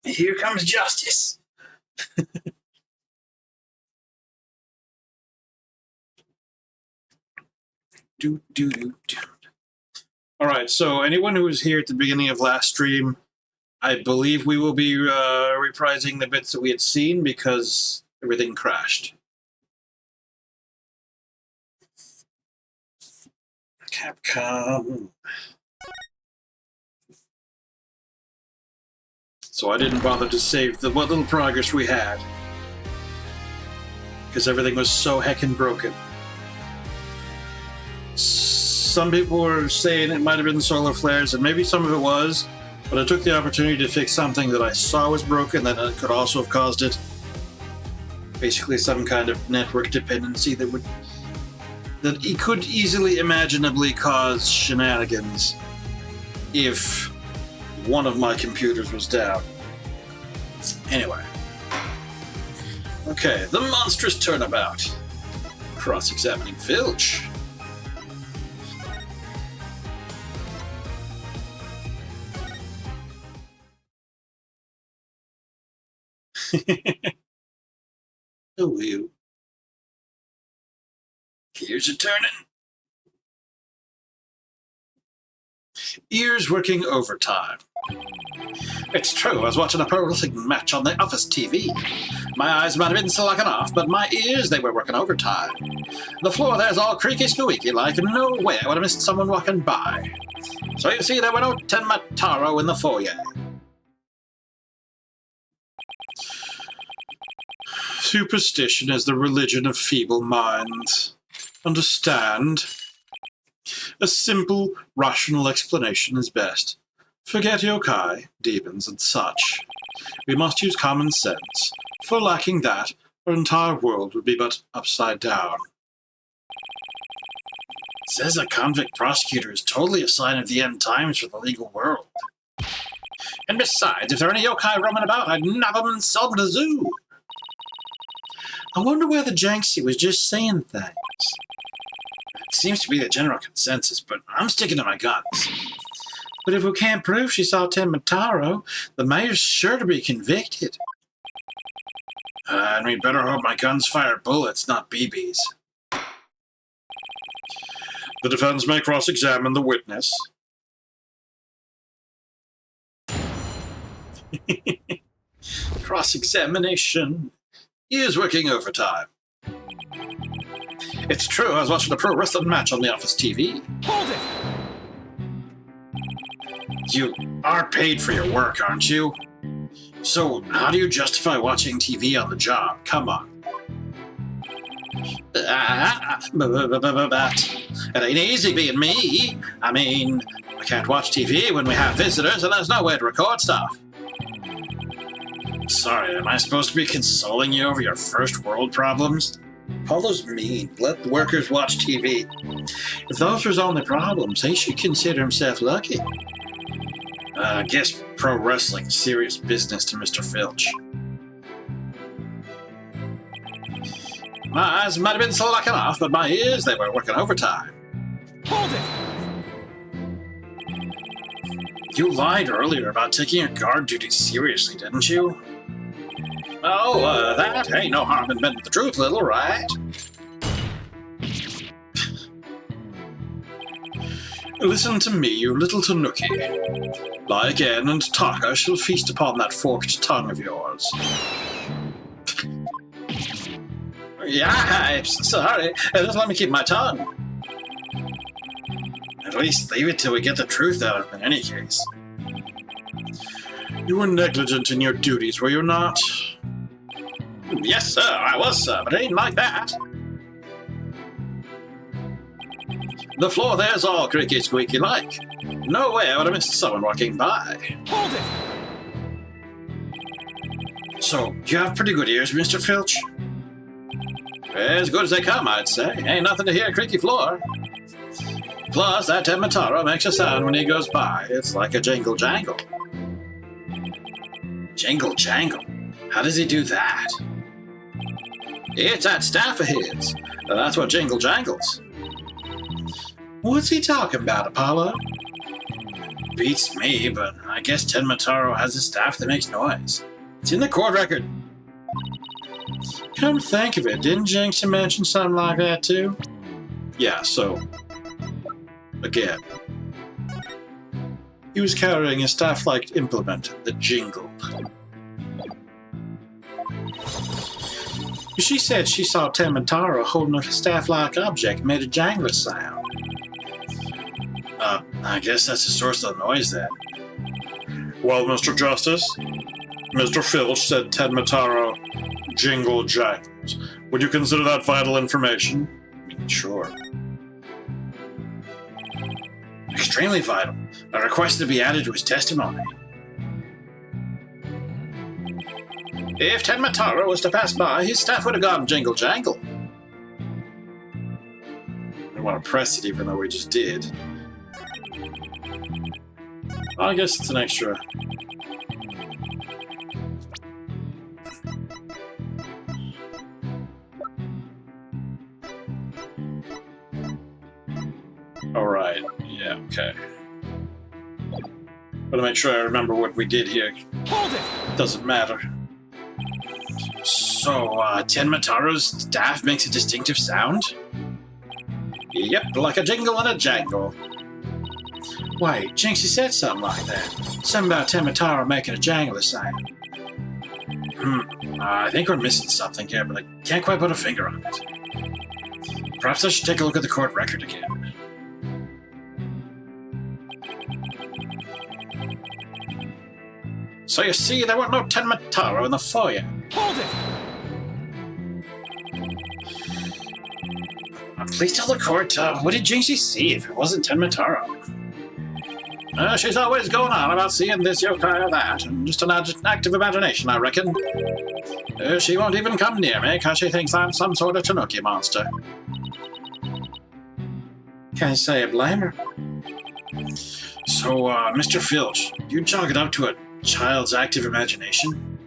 Here comes justice. All right, so anyone who was here at the beginning of last stream, I believe we will be reprising the bits that we had seen because everything crashed. Capcom. So I didn't bother to save the what little progress we had because everything was so heckin' broken. Some people were saying it might have been solar flares, and maybe some of it was, but I took the opportunity to fix something that I saw was broken that could also have caused it. Basically some kind of network dependency that it could easily imaginably cause shenanigans if one of my computers was down. Anyway. Okay, the Monstrous Turnabout. Cross-examining Filch. Oh, you. Here's your turning. Ears working overtime. It's true, I was watching a pro wrestling match on the office TV. My eyes might have been slacking off, but my ears, they were working overtime. The floor there's all creaky squeaky like no way I would have missed someone walking by. So you see, there were no Tenmataro in the foyer. Superstition is the religion of feeble minds. Understand? A simple, rational explanation is best. Forget yokai, demons, and such. We must use common sense, for lacking that, our entire world would be but upside down. Says a convict prosecutor is totally a sign of the end times for the legal world. And besides, if there are any yokai roaming about, I'd nab them and sell them to the zoo. I wonder where the Janksy was just saying things. It seems to be the general consensus, but I'm sticking to my guns. But if we can't prove she saw Tenmataro, the mayor's sure to be convicted. And we'd better hope my guns fire bullets, not BBs. The defense may cross-examine the witness. Cross-examination. He is working overtime. It's true, I was watching a pro wrestling match on the office TV. Hold it! You are paid for your work, aren't you? So, how do you justify watching TV on the job? Come on. It ain't easy being me. I mean, I can't watch TV when we have visitors and there's no way to record stuff. Sorry, am I supposed to be consoling you over your first world problems? Paulo's mean. Let the workers watch TV. If those were his only problems, he should consider himself lucky. I guess pro wrestling's serious business to Mr. Filch. My eyes might have been slacking off, but my ears, they were working overtime. Hold it! You lied earlier about taking your guard duty seriously, didn't you? Oh, that ain't no harm in bending the truth, little, right? Listen to me, you little tanuki. Lie again, and Taka shall feast upon that forked tongue of yours. Yeah, sorry. Just let me keep my tongue. At least leave it till we get the truth out of it in any case. You were negligent in your duties, were you not? Yes, sir, I was, sir, but it ain't like that. The floor there's all creaky squeaky like. No way I would have missed someone walking by. Hold it! So, you have pretty good ears, Mr. Filch? As good as they come, I'd say. Ain't nothing to hear a creaky floor. Plus, that Tenmataro makes a sound when he goes by. It's like a jingle jangle. Jingle jangle? How does he do that? It's that staff of his. That's what jingle jangles. What's he talking about, Apollo? Beats me, but I guess Tenmataro has a staff that makes noise. It's in the court record. Come to think of it, didn't Jinxie mention something like that too? Yeah, so... again. He was carrying a staff-like implement that jingled. She said she saw Tenmataro holding a staff-like object made a jangling sound. I guess that's the source of the noise then. Well, Mr. Justice, Mr. Filch said Tenmataro jingle jangles. Would you consider that vital information? I mean, sure. Extremely vital. I request to be added to his testimony. If Tenmataro was to pass by, his staff would have gone jingle jangle. I don't want to press it even though we just did. Well, I guess it's an extra. Alright, yeah, okay. Gotta make sure I remember what we did here. Hold it! Doesn't matter. So, Tenmataro's staff makes a distinctive sound? Yep, like a jingle and a jangle. Wait, Jinxie said something like that. Something about Tenmataro making a jangly sound. I think we're missing something here, but I can't quite put a finger on it. Perhaps I should take a look at the court record again. So you see, there weren't no Tenmataro in the foyer. Hold it! Please tell the court, what did Jinxie see if it wasn't Tenmataro? She's always going on about seeing this yokai or that, and just an active imagination, I reckon. She won't even come near me, because she thinks I'm some sort of tanuki monster. Can't say I blame her. So, Mr. Filch, you chalk it up to a child's active imagination?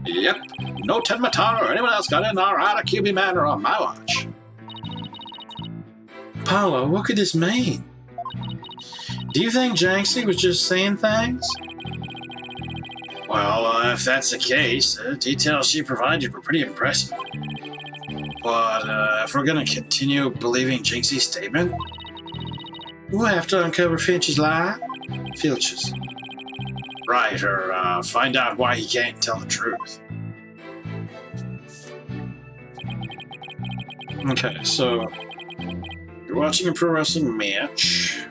Yep, no Tenmataro or anyone else got in our Arakubi manor on my watch. Paolo, what could this mean? Do you think Jinxie was just saying things? Well, if that's the case, the details she provided were pretty impressive. But if we're going to continue believing Jinxie's statement, we'll have to uncover Finch's lie. Filch's. Right, or find out why he can't tell the truth. Okay, so you're watching a pro wrestling match.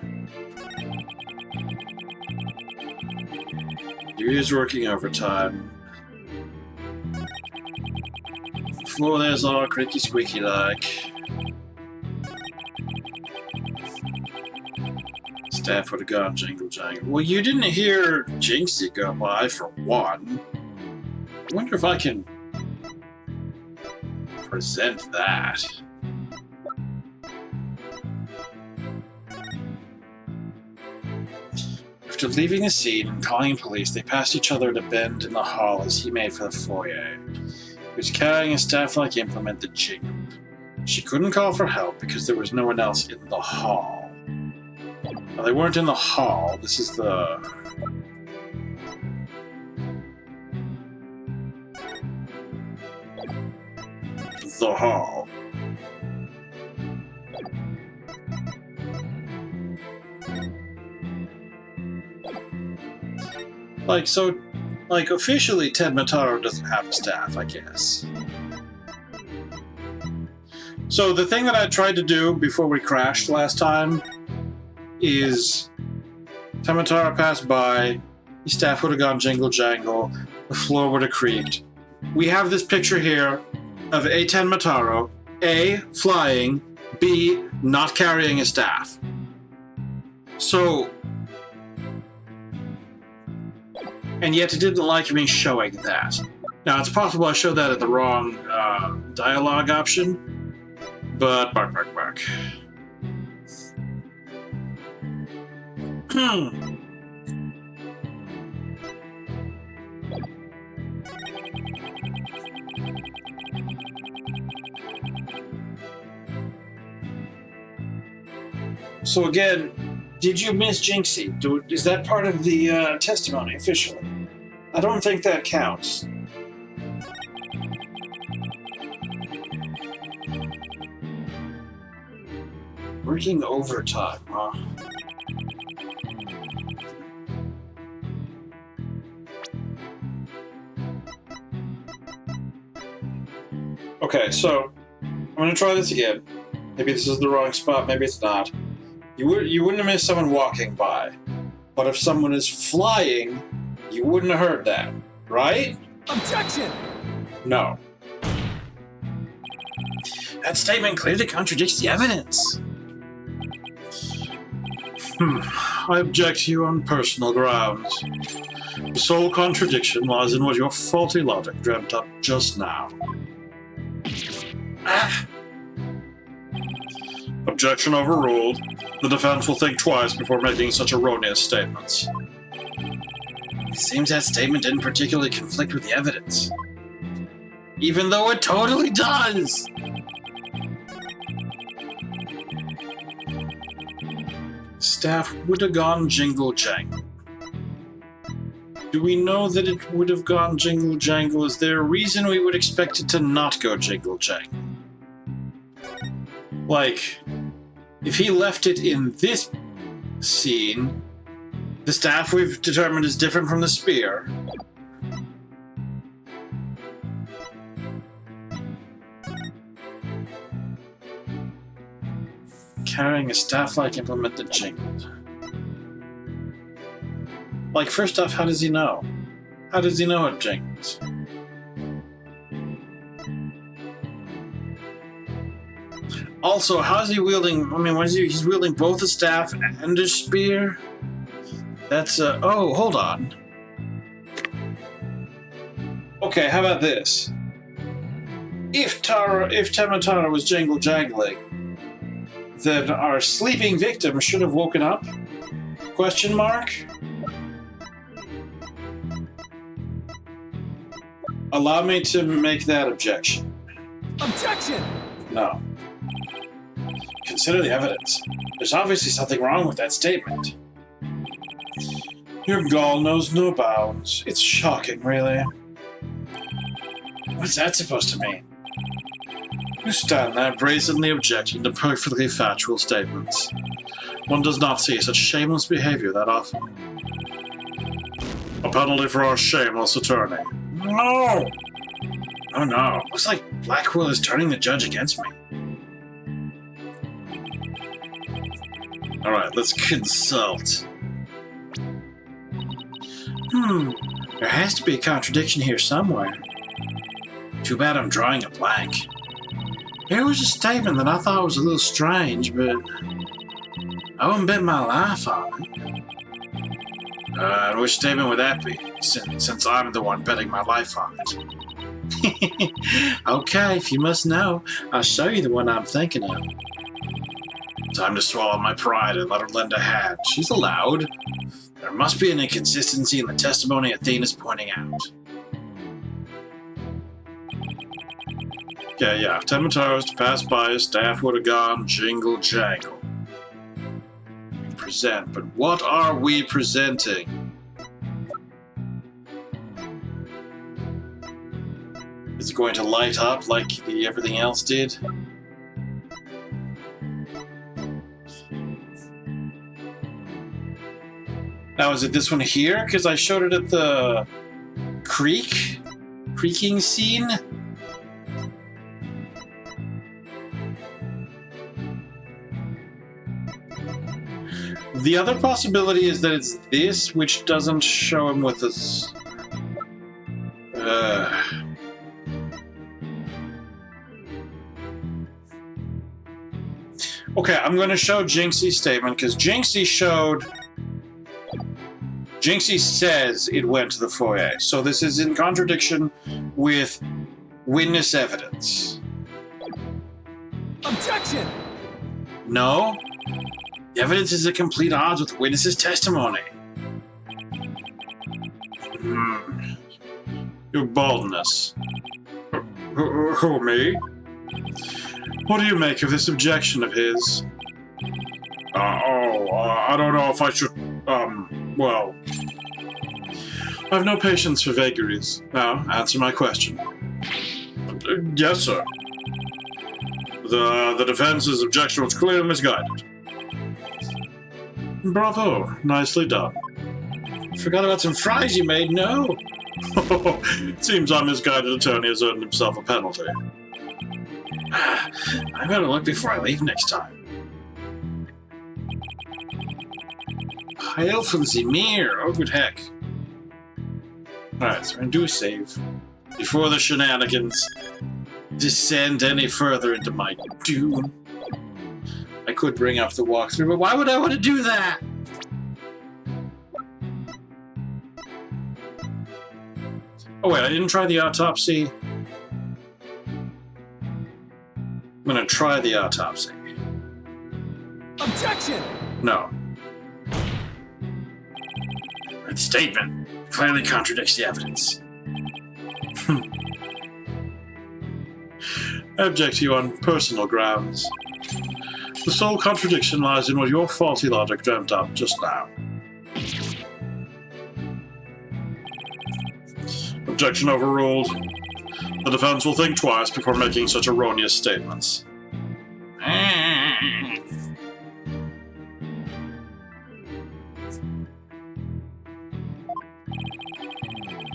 He is working overtime. Floor there's all creaky squeaky like. Staff would have gone jingle jangle. Well, you didn't hear Jinxie go by for one. I wonder if I can present that. After leaving the scene and calling police, they passed each other at a bend in the hall as he made for the foyer. He was carrying a staff-like implement that jingled. She couldn't call for help because there was no one else in the hall. Well, they weren't in the hall. This is the hall. Like, officially, Tenmataro doesn't have a staff, I guess. So the thing that I tried to do before we crashed last time is Tenmataro passed by, his staff would have gone jingle jangle, the floor would have creaked. We have this picture here of A. Tenmataro, A. flying, B. not carrying a staff. So, and yet it didn't like me showing that. Now, it's possible I showed that at the wrong dialogue option, but bark, bark, bark. So again, Did you miss Jinxie? Is that part of the testimony officially? I don't think that counts. Working overtime, huh? Okay, so I'm gonna try this again. Maybe this is the wrong spot, maybe it's not. You wouldn't have missed someone walking by. But if someone is flying, you wouldn't have heard that, right? Objection! No. That statement clearly contradicts the evidence. I object to you on personal grounds. The sole contradiction lies in what your faulty logic dreamt up just now. Objection overruled. The defense will think twice before making such erroneous statements. It seems that statement didn't particularly conflict with the evidence. Even though it totally does! Staff would have gone jingle jangle. Do we know that it would have gone jingle jangle? Is there a reason we would expect it to not go jingle jangle? Like, if he left it in this scene, the staff we've determined is different from the spear. Carrying a staff-like implement that jingled. Like, first off, how does he know? How does he know it jingles? Also, how's he wielding? I mean, he's wielding both a staff and a spear? That's, oh, hold on. Okay, how about this? If Tamatara was jingle-jangling, then our sleeping victim should have woken up? Question mark? Allow me to make that objection. Objection! No. Consider the evidence. There's obviously something wrong with that statement. Your gall knows no bounds. It's shocking, really. What's that supposed to mean? You stand there brazenly objecting to perfectly factual statements. One does not see such shameless behavior that often. A penalty for our shameless attorney. No! Oh no, looks like Blackwell is turning the judge against me. Alright, let's consult. There has to be a contradiction here somewhere. Too bad I'm drawing a blank. There was a statement that I thought was a little strange, but I wouldn't bet my life on it. And which statement would that be, since I'm the one betting my life on it? Okay, if you must know, I'll show you the one I'm thinking of. Time to swallow my pride and let her lend a hand. She's allowed. There must be an inconsistency in the testimony Athena's pointing out. Yeah. If Tamatara was to pass by, his staff would have gone jingle jangle. We present, but what are we presenting? Is it going to light up like everything else did? Now, is it this one here? Because I showed it at the creaking scene? The other possibility is that it's this, which doesn't show him with us. Okay, I'm going to show Jinxie's statement, because Jinxie says it went to the foyer, so this is in contradiction with witness evidence. Objection! No? The evidence is at complete odds with the witness's testimony. Your baldness. Who, me? What do you make of this objection of his? I don't know if I should, well... I have no patience for vagaries. Now, answer my question. Yes, sir. The defense's objection was clearly misguided. Bravo. Nicely done. Forgot about some fries you made, no? Seems our misguided attorney has earned himself a penalty. I better look before I leave next time. Hail from the mirror. Oh, good heck. Alright, so I'm gonna do a save. Before the shenanigans descend any further into my doom. I could bring up the walkthrough, but why would I want to do that? Oh wait, I didn't try the autopsy. I'm gonna try the autopsy. Objection! No. That statement clearly contradicts the evidence. I object to you on personal grounds. The sole contradiction lies in what your faulty logic dreamt up just now. Objection overruled. The defense will think twice before making such erroneous statements.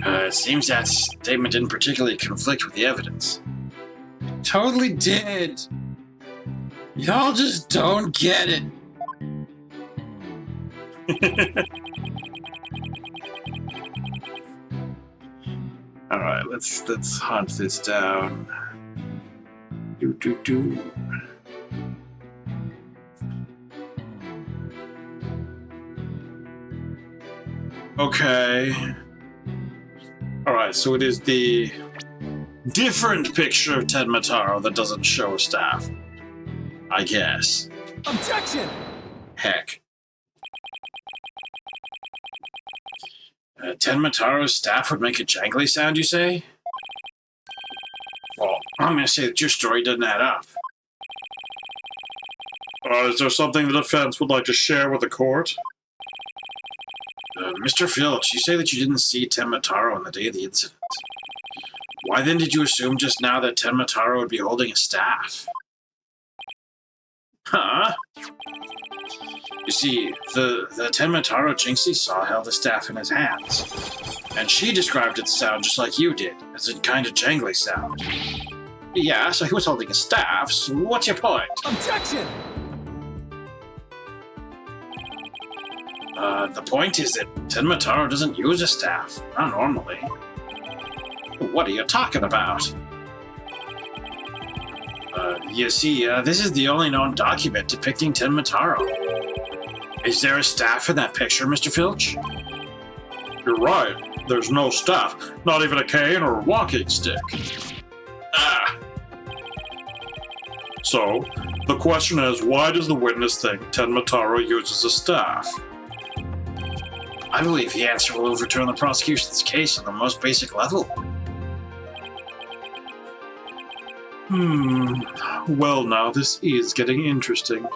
It seems that statement didn't particularly conflict with the evidence. Totally did. Y'all just don't get it. All right, let's hunt this down. Do. Okay. All right, so it is the different picture of Ted Mataro that doesn't show a staff. I guess. Objection! Heck. Ted Mataro's staff would make a jangly sound, you say? Well, I'm going to say that your story doesn't add up. Is there something the defense would like to share with the court? Mr. Filch, you say that you didn't see Ted Mataro on the day of the incident. Why then did you assume just now that Ted Mataro would be holding a staff? Huh? You see, the Ted Mataro Jinxie saw held a staff in his hands, and she described its sound just like you did, as a kind of jangly sound. Yeah, so he was holding a staff, so what's your point? Objection! The point is that Ted Mataro doesn't use a staff, not normally. What are you talking about? You see, this is the only known document depicting Ted Mataro. Is there a staff in that picture, Mr. Filch? You're right. There's no staff. Not even a cane or a walking stick. Ah! So, the question is, why does the witness think Ted Mataro uses a staff? I believe the answer will overturn the prosecution's case on the most basic level. Well now, this is getting interesting.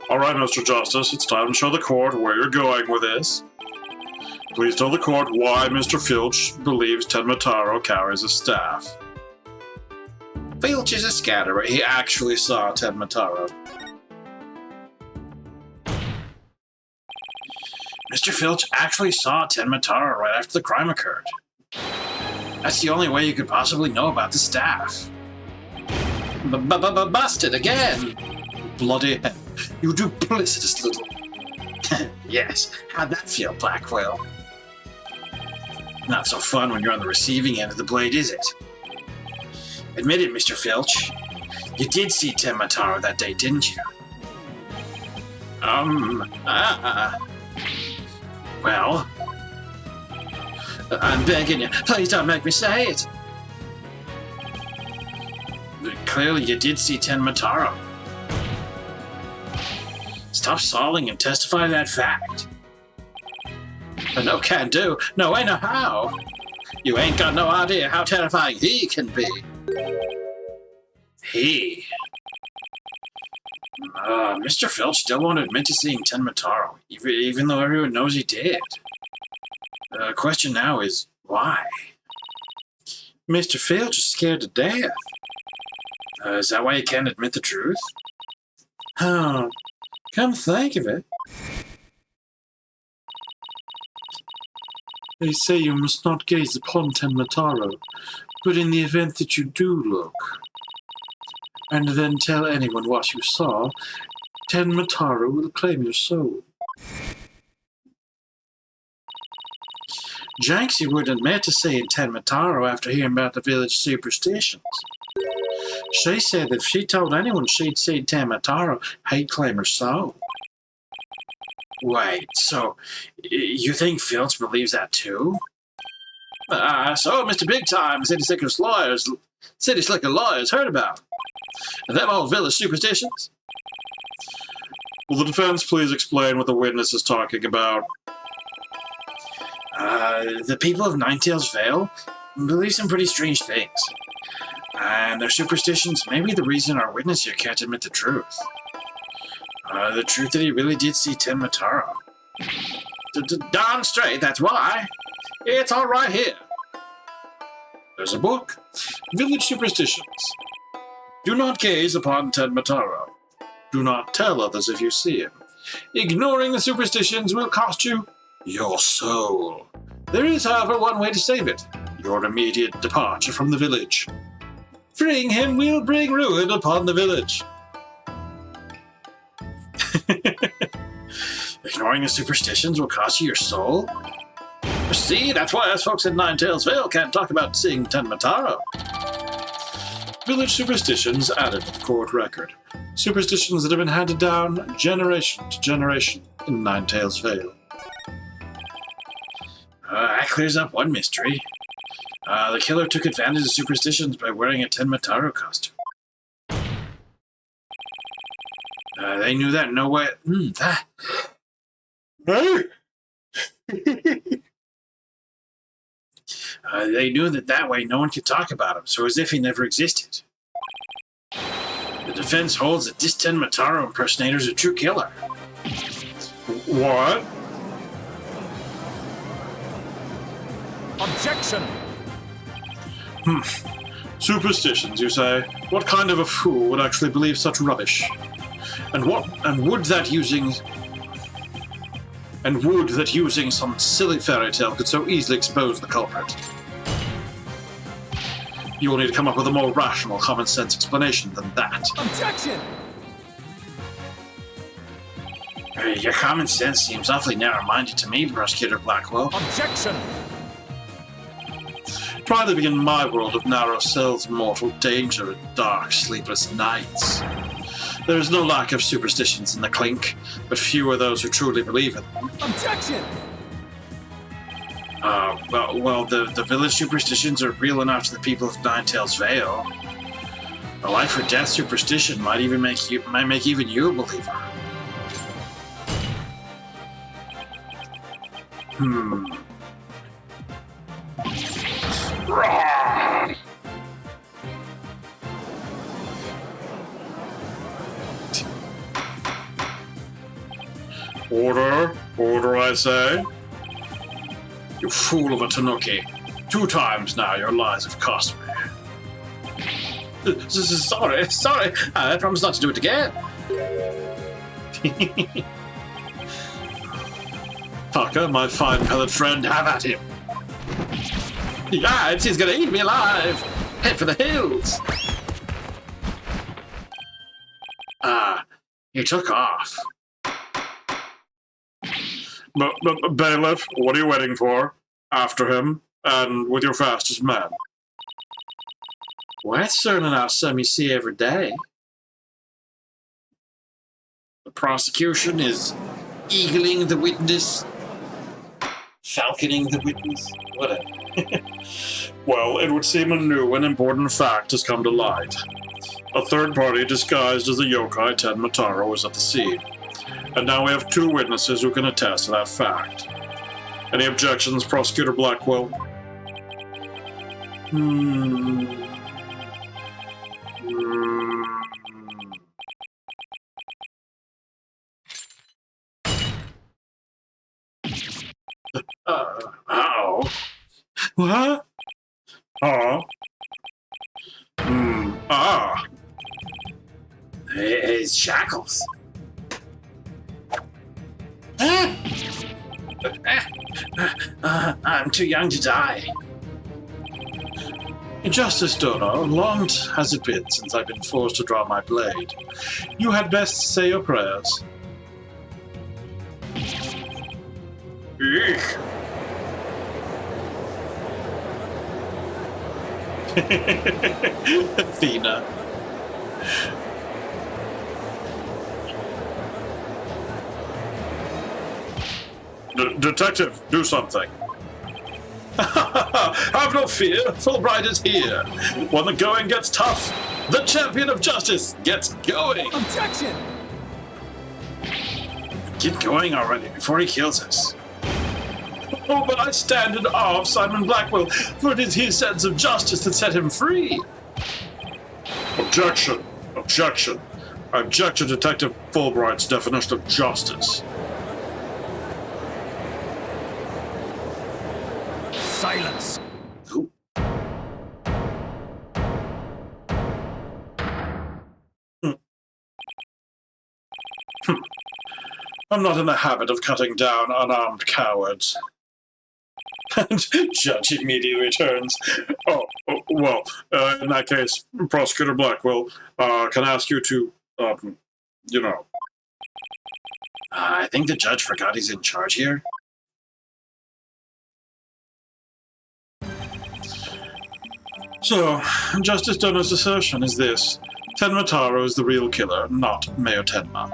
Alright, Mr. Justice, it's time to show the court where you're going with this. Please tell the court why Mr. Filch believes Ted Mataro carries a staff. Filch is a scatterer. He actually saw Ted Mataro. Mr. Filch actually saw Ted Mataro right after the crime occurred. That's the only way you could possibly know about the staff. Busted again! Bloody hell. You duplicitous little... Yes, how'd that feel, Blackwell? Not so fun when you're on the receiving end of the blade, is it? Admit it, Mr. Filch. You did see Ted Mataro that day, didn't you? Well... I'm begging you, please don't make me say it. Clearly you did see Ted Mataro. Stop stalling and testify to that fact. But no can do, no way, no how. You ain't got no idea how terrifying he can be. He? Mr. Filch still won't admit to seeing Tenmataro, even though everyone knows he did. The question now is, why? Mr. Filch is scared to death. Is that why he can't admit the truth? Oh, come think of it. They say you must not gaze upon Tenmataro, but in the event that you do look, and then tell anyone what you saw, Tenmataro will claim your soul. Janksy would admit to seeing Tenmataro after hearing about the village superstitions. She said that if she told anyone she'd seen Tenmataro, he'd claim her soul. Wait, so you think Filch believes that too? So Mr. Big Time, City Slicker lawyers heard about them old village superstitions? Will the defense please explain what the witness is talking about? The people of Ninetails Vale believe some pretty strange things. And their superstitions may be the reason our witness here can't admit the truth. The truth that he really did see Tenmataro. Darn straight, that's why. It's all right here. There's a book. Village Superstitions. Do not gaze upon Tenmataro. Do not tell others if you see him. Ignoring the superstitions will cost you your soul. There is, however, one way to save it. Your immediate departure from the village. Freeing him will bring ruin upon the village. Ignoring the superstitions will cost you your soul? See, that's why us folks in Ninetails Vale can't talk about seeing Tenmataro. Village superstitions added to the court record. Superstitions that have been handed down generation to generation in Ninetails Vale. That clears up one mystery. The killer took advantage of superstitions by wearing a Tenmataro costume. They knew that no way. They knew that way no one could talk about him, so as if he never existed. The defense holds that this Tenmataro impersonator is a true killer. What? Objection! Superstitions, you say? What kind of a fool would actually believe such rubbish? And would that using some silly fairy tale could so easily expose the culprit? You will need to come up with a more rational, common sense explanation than that. Objection! Your common sense seems awfully narrow-minded to me, Prosecutor Blackwell. Objection! Try living in my world of narrow cells, mortal danger, and dark, sleepless nights. There is no lack of superstitions in the clink, but few are those who truly believe in them. Objection! The village superstitions are real enough to the people of Ninetails Vale. A life or death superstition might make even you a believer. Order, I say. You fool of a Tanuki. 2 times now your lies have cost me. Sorry. I promise not to do it again. Tucker, my fine pellet friend, have at him. Yeah, he's gonna eat me alive. Head for the hills. He took off. Bailiff, what are you waiting for? After him, and with your fastest man. Well, that's certainly not something you see every day. The prosecution is eagling the witness, falconing the witness, whatever. Well, it would seem a new and important fact has come to light. A third party disguised as the yokai Tenmataro was at the scene. And now we have 2 witnesses who can attest to that fact. Any objections, Prosecutor Blackwell? Ow. What? Oh. Ah. His shackles. I'm too young to die. Justice Dono, long has it been since I've been forced to draw my blade. You had best say your prayers. Eek. Athena. Detective, do something. Have no fear, Fulbright is here. When the going gets tough, the champion of justice gets going. Objection! Get going already before he kills us. Oh, but I stand in awe of Simon Blackwell, for it is his sense of justice that set him free. Objection! Objection! I object to Detective Fulbright's definition of justice. Silence! Ooh. I'm not in the habit of cutting down unarmed cowards. And Judge immediately returns. Well, in that case, Prosecutor Blackwell, can I ask you to, I think the judge forgot he's in charge here. So, Justice Dono's assertion is this. Tenma Taro is the real killer, not Mayor Tenma.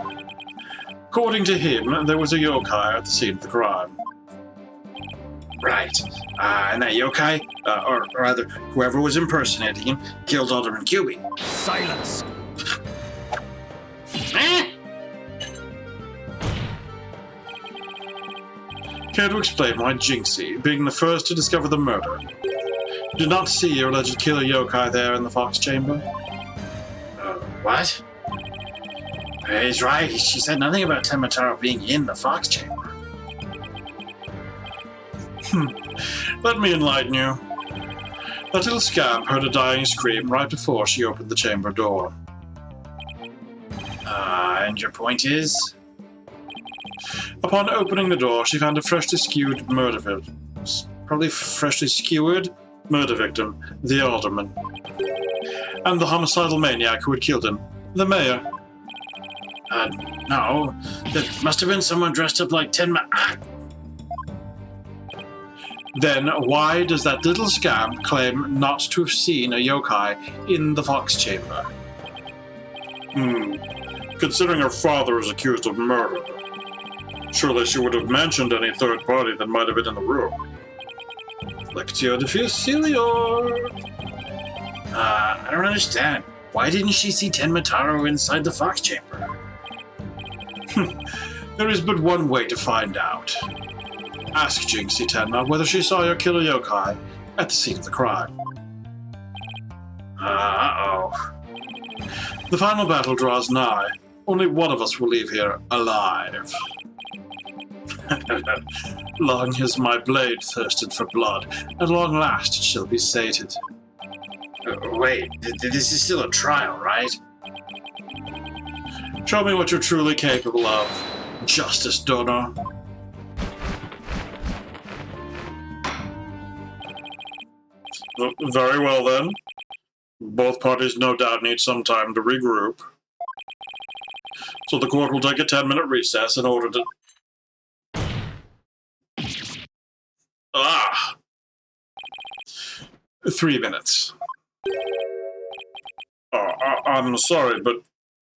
According to him, there was a yokai at the scene of the crime. Right. And that yokai, or rather, whoever was impersonating him, killed Alderman Cuby. Silence! Care to explain why Jinxie, being the first to discover the murder, did not see your alleged killer yokai there in the Fox Chamber? What? He's right. She said nothing about Tenma Taro being in the Fox Chamber. Let me enlighten you. That little scamp heard a dying scream right before she opened the chamber door. And your point is? Upon opening the door, she found a freshly skewered murder victim. Probably freshly skewered murder victim, the alderman. And the homicidal maniac who had killed him, the mayor. No. That must have been someone dressed up like Tenma. Then why does that little scamp claim not to have seen a yokai in the Fox Chamber? Considering her father is accused of murder, surely she would have mentioned any third party that might have been in the room. Lectio de Fusilior. I don't understand. Why didn't she see Tenma Taro inside the Fox Chamber? There is but one way to find out. Ask Jinxie Tenma whether she saw your killer yokai at the scene of the crime. Uh-oh. The final battle draws nigh. Only one of us will leave here alive. Long has my blade thirsted for blood, at long last it shall be sated. Wait, this is still a trial, right? Show me what you're truly capable of, Justice Dono. Very well, then. Both parties no doubt need some time to regroup. So the court will take a 10-minute recess in order to... 3 minutes. I'm sorry, but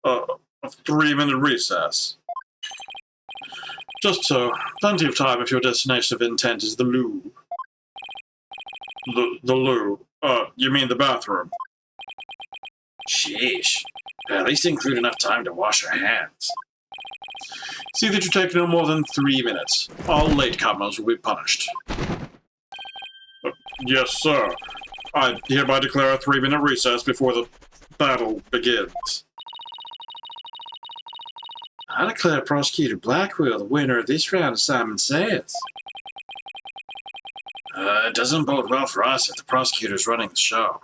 a 3-minute recess. Just so, plenty of time if your destination of intent is the loo. The loo. You mean the bathroom? Sheesh. At least include enough time to wash your hands. See that you take no more than 3 minutes. All latecomers will be punished. Yes, sir. I hereby declare a 3-minute recess before the battle begins. I declare Prosecutor Blackwell the winner of this round of Simon Says. It doesn't bode well for us if the prosecutor's running the show.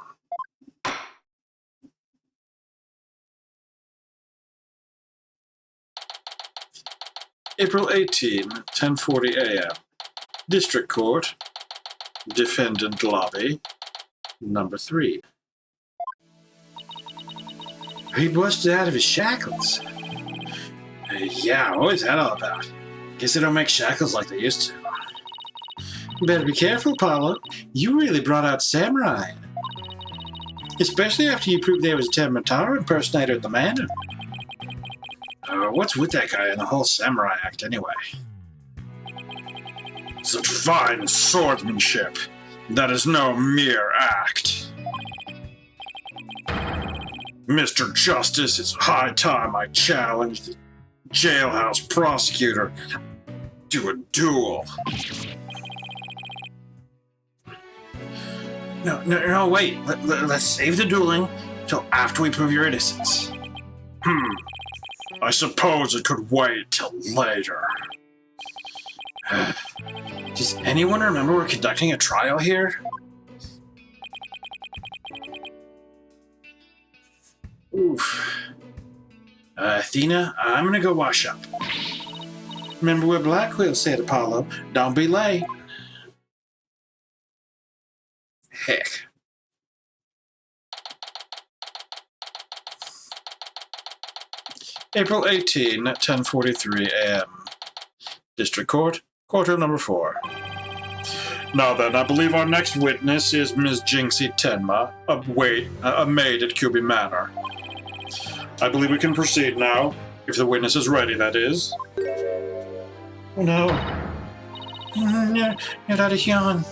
April 18, 10:40 a.m. District Court. Defendant Lobby. Number 3. He busted out of his shackles. Yeah, always had all that. Guess they don't make shackles like they used to. Better be careful, Paulo. You really brought out Samurai. Especially after you proved there was a Tenmataro impersonator at the manor. What's with that guy and the whole samurai act, anyway? Such fine swordsmanship. That is no mere act. Mr. Justice, it's high time I challenge the jailhouse prosecutor to a duel. No, wait. Let's save the dueling till after we prove your innocence. I suppose it could wait till later. Does anyone remember we're conducting a trial here? Oof. Athena, I'm gonna go wash up. Remember what Blackwell said, Apollo. Don't be late. Heck. April 18, 10:43 a.m. District Court, Courtroom number 4. Now then, I believe our next witness is Ms. Jinxie Tenma, a maid at Cuby Manor. I believe we can proceed now, if the witness is ready, that is. No. Naradahian,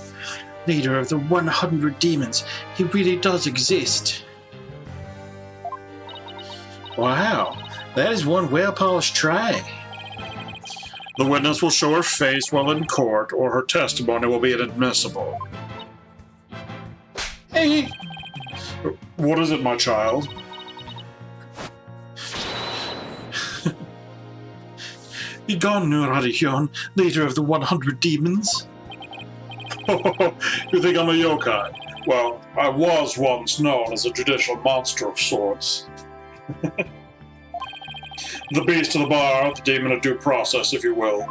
leader of the 100 demons, he really does exist. Wow, that is one well-polished try. The witness will show her face while in court, or her testimony will be inadmissible. Hey! What is it, my child? Be gone, Nuradihyun, leader of the 100 demons. You think I'm a yokai? Well, I was once known as a judicial monster of sorts. The beast of the bar, the demon of due process, if you will.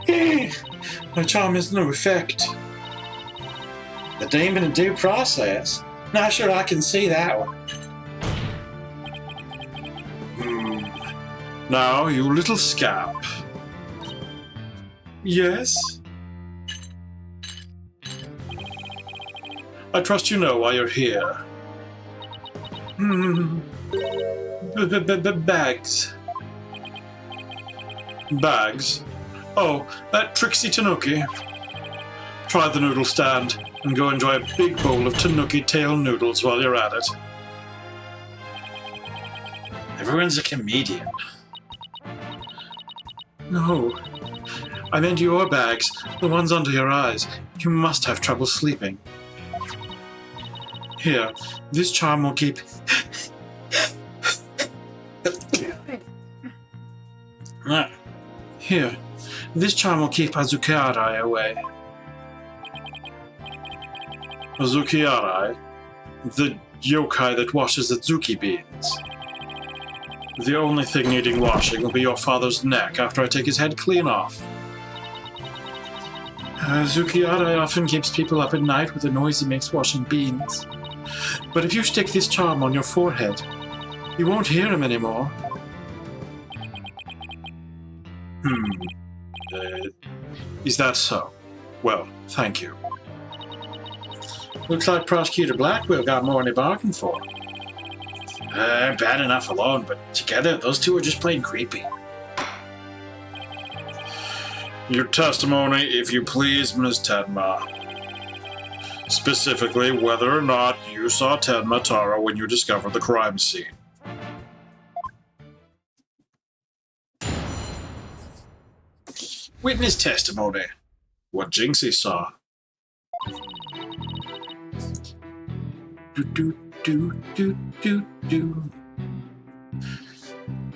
My charm has no effect. The demon of due process? Not sure I can see that one. Now, you little scamp. Yes? I trust you know why you're here. Bags. Bags? Oh, that tricksy tanuki. Try the noodle stand and go enjoy a big bowl of tanuki tail noodles while you're at it. Everyone's a comedian. No. I meant your bags, the ones under your eyes. You must have trouble sleeping. Here, this charm will keep... Here, this charm will keep Azuki-Arai away. Azuki-Arai? The yokai that washes Azuki beans. The only thing needing washing will be your father's neck after I take his head clean off. Azuki-Arai often keeps people up at night with the noise he makes washing beans. But if you stick this charm on your forehead, you won't hear him anymore. Is that so? Well, thank you. Looks like Prosecutor Blackwell got more than he bargained for. Bad enough alone, but together, those two are just plain creepy. Your testimony, if you please, Ms. Tenma. Specifically, whether or not you saw Tenmataro when you discovered the crime scene. Witness testimony. What Jinxie saw.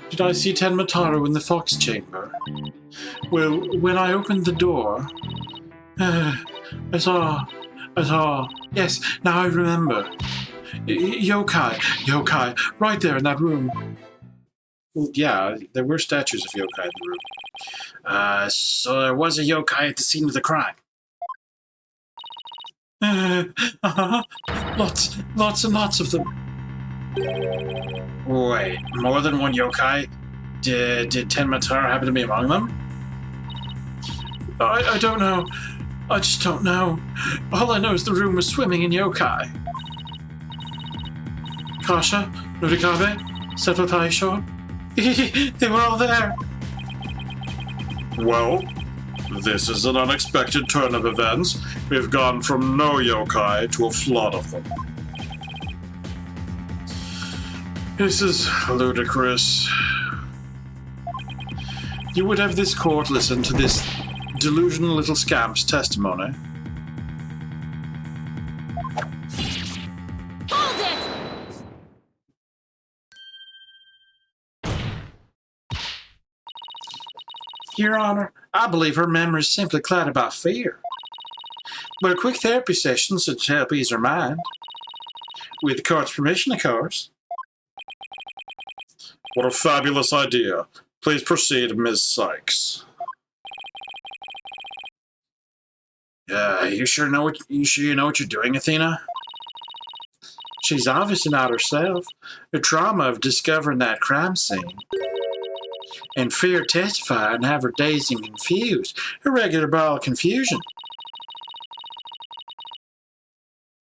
Did I see Tenmataro in the fox chamber? Well, when I opened the door, I saw. Yes, now I remember. Yokai, right there in that room. Well, yeah, there were statues of yokai in the room. So there was a yokai at the scene of the crime. Lots and lots of them. Wait, more than one yokai? Did Tenmatara happen to be among them? I don't know. I just don't know. All I know is the room was swimming in yokai. Kasha, Nurikabe, Seto Taisho. They were all there. Well, this is an unexpected turn of events. We've gone from no yokai to a flood of them. This is ludicrous. You would have this court listen to this delusional little scamp's testimony. Hold it! Your Honor, I believe her memory is simply clouded by fear. But a quick therapy session should help ease her mind. With the court's permission, of course. What a fabulous idea. Please proceed, Ms. Sykes. You sure you know what you're doing, Athena? She's obviously not herself. The trauma of discovering that crime scene. And fear testify and have her dazed and confused. A regular ball of confusion.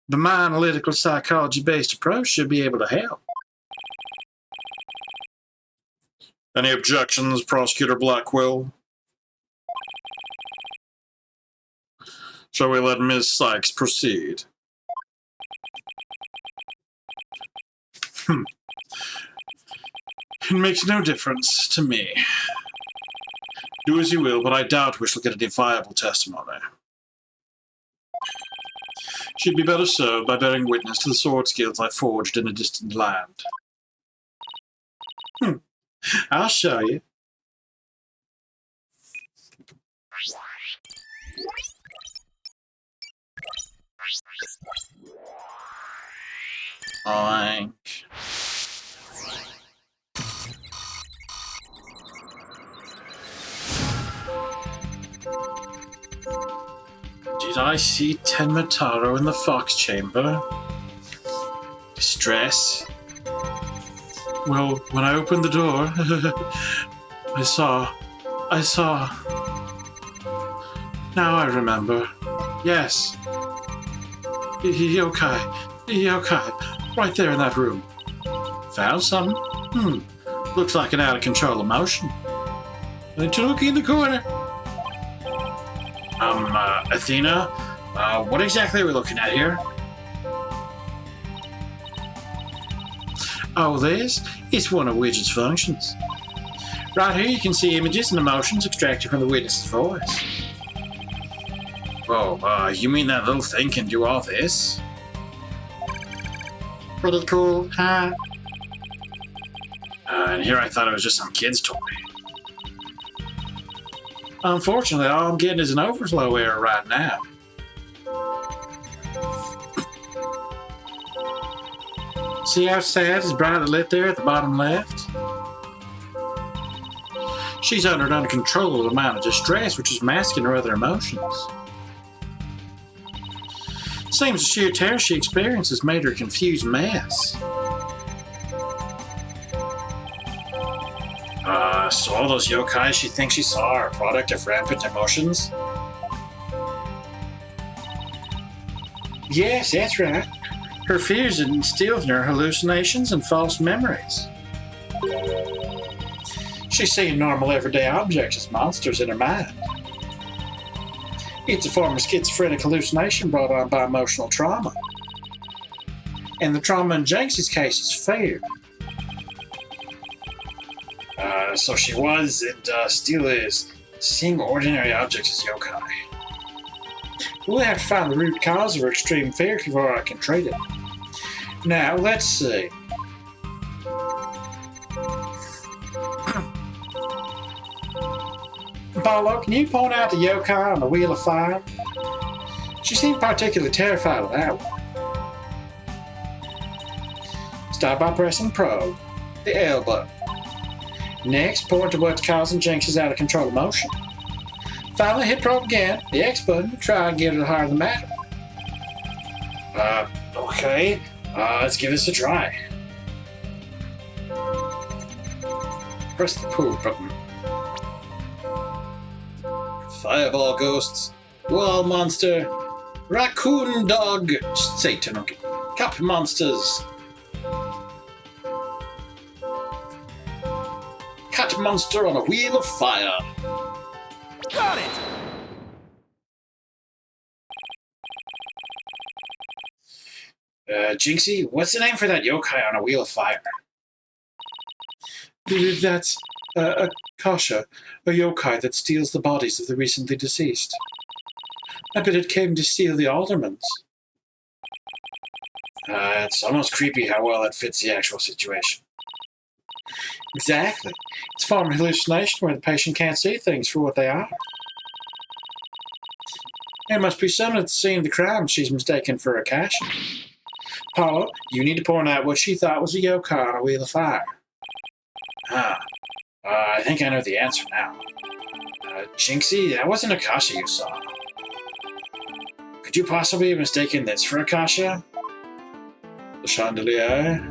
But my analytical psychology-based approach should be able to help. Any objections, Prosecutor Blackwell? Shall we let Ms. Sykes proceed? It makes no difference to me. Do as you will, but I doubt we shall get any viable testimony. She'd be better served by bearing witness to the sword skills I forged in a distant land. I'll show you. Oink. Did I see Tenmataro in the Fox Chamber? Distress. Well, when I opened the door, I saw. Now I remember. Yes. Yokai. Right there in that room. Found some? Looks like an out of control emotion. Looking in the corner. Athena, what exactly are we looking at here? Oh, this? It's one of Widget's functions. Right here you can see images and emotions extracted from the witness's voice. Whoa, you mean that little thing can do all this? Pretty cool, huh? And here I thought it was just some kid's toy. Unfortunately, all I'm getting is an overflow error right now. See how sad is brightly lit there at the bottom left? She's under an uncontrollable amount of distress, which is masking her other emotions. Seems the sheer terror she experiences made her a confused mess. So all those yokai she thinks she saw are a product of rampant emotions? Yes, that's right. Her fears instilled in her hallucinations and false memories. She's seeing normal everyday objects as monsters in her mind. It's a form of schizophrenic hallucination brought on by emotional trauma. And the trauma in Jinx's case is fear. So she was, and still is, seeing ordinary objects as yokai. We'll have to find the root cause of her extreme fear before I can treat it. Now, let's see. Paulo, can you point out the yokai on the Wheel of Fire? She seemed particularly terrified of that one. Start by pressing probe, the L button. Next, point to what's causing Jinx's out of control motion. Finally, hit probe again, the X button, to try and get her to higher the matter. Okay. Let's give this a try. Press the pull button. Fireball ghosts, wall monster, raccoon dog, say Tanuki, cup monsters, cat monster on a wheel of fire. Got it! Jinxie, what's the name for that yokai on a wheel of fire? That's a kasha, a yokai that steals the bodies of the recently deceased. I bet it came to steal the aldermans. It's almost creepy how well it fits the actual situation. Exactly. It's a form of hallucination where the patient can't see things for what they are. There must be someone at the scene of the crime she's mistaken for a kasha. Paula, you need to point out what she thought was a yokai on a wheel of fire. I think I know the answer now. Jinxie, that wasn't a kasha you saw. Could you possibly have mistaken this for a kasha? The chandelier?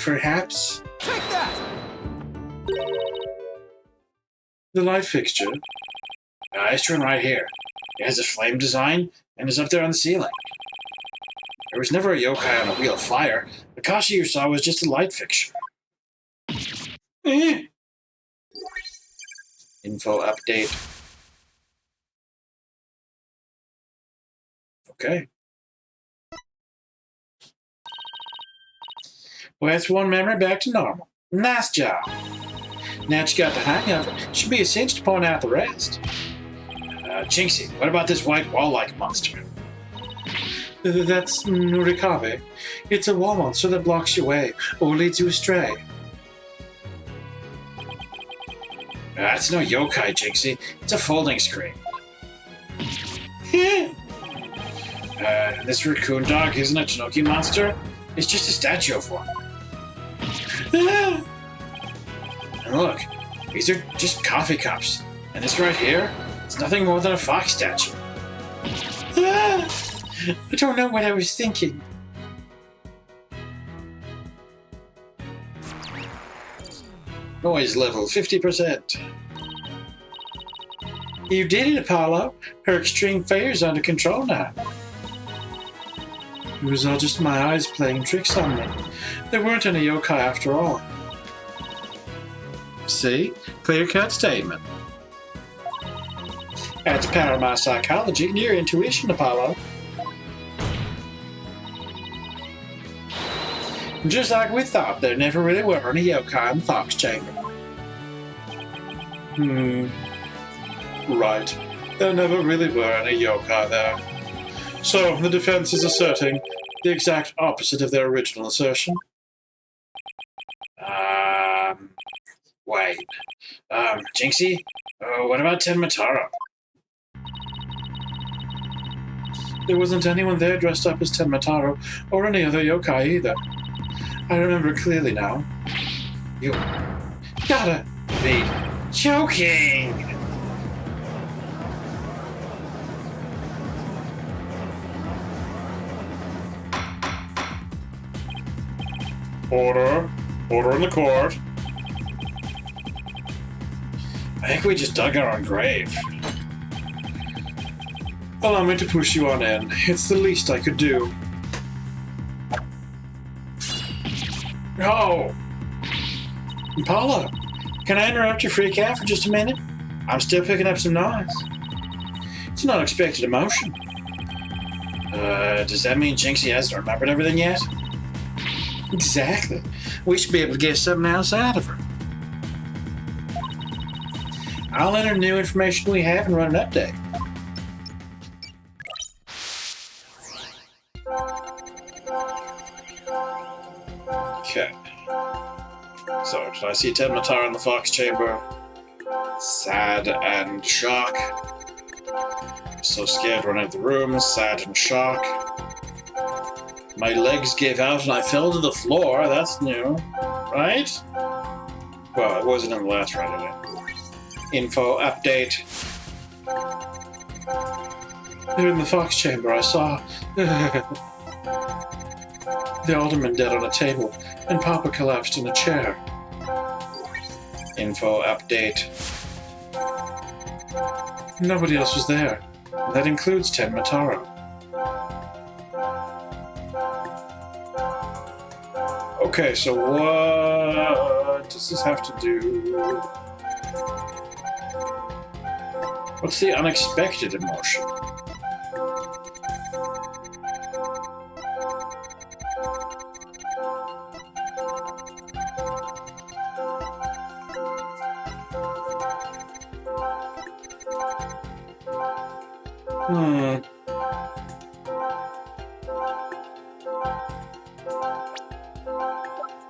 Perhaps? Take that! The light fixture? It's one right here. It has a flame design and is up there on the ceiling. There was never a yokai on a wheel of fire. The kasha you saw was just a light fixture. Info update. Okay. Well, that's one memory back to normal. Nice job. Now that you got the hang of it, should be a cinch to point out the rest. Jinxie, what about this white wall-like monster? That's Nurikabe. It's a wall monster that blocks your way or leads you astray. That's no yokai, Jinxie. It's a folding screen. This raccoon dog isn't a Tanuki monster. It's just a statue of one. And look, these are just coffee cups. And this right here, it's nothing more than a fox statue. I don't know what I was thinking. Noise level 50%. You did it, Apollo. Her extreme fear's under control now. It was all just my eyes playing tricks on me. There weren't any yokai after all. See? Clear-cut statement. That's the power of my psychology and your intuition, Apollo. Just like we thought, there never really were any yokai in the Fox Chamber. Right. There never really were any yokai there. So, the defense is asserting the exact opposite of their original assertion. Wait. Jinxie? What about Tenmataro? There wasn't anyone there dressed up as Tenmataro or any other yokai either. I remember clearly now. You gotta be joking! Order. Order in the court. I think we just dug our own grave. Allow me to push you on in. It's the least I could do. No! Paula, can I interrupt your freak out for just a minute? I'm still picking up some noise. It's an unexpected emotion. Does that mean Jinxie hasn't remembered everything yet? Exactly. We should be able to get something else out of her. I'll enter new information we have and run an update. Okay. So, did I see Tenmataro in the Fox Chamber? Sad and shock. So scared, running out of the room, sad and shock. My legs gave out and I fell to the floor. That's new, right? Well, it wasn't in the last round anyway. Info update. They're in the fox chamber. I saw the alderman dead on a table, and Papa collapsed in a chair. Info update. Nobody else was there. That includes Ten Mataro. Okay, so what does this have to do? What's the unexpected emotion?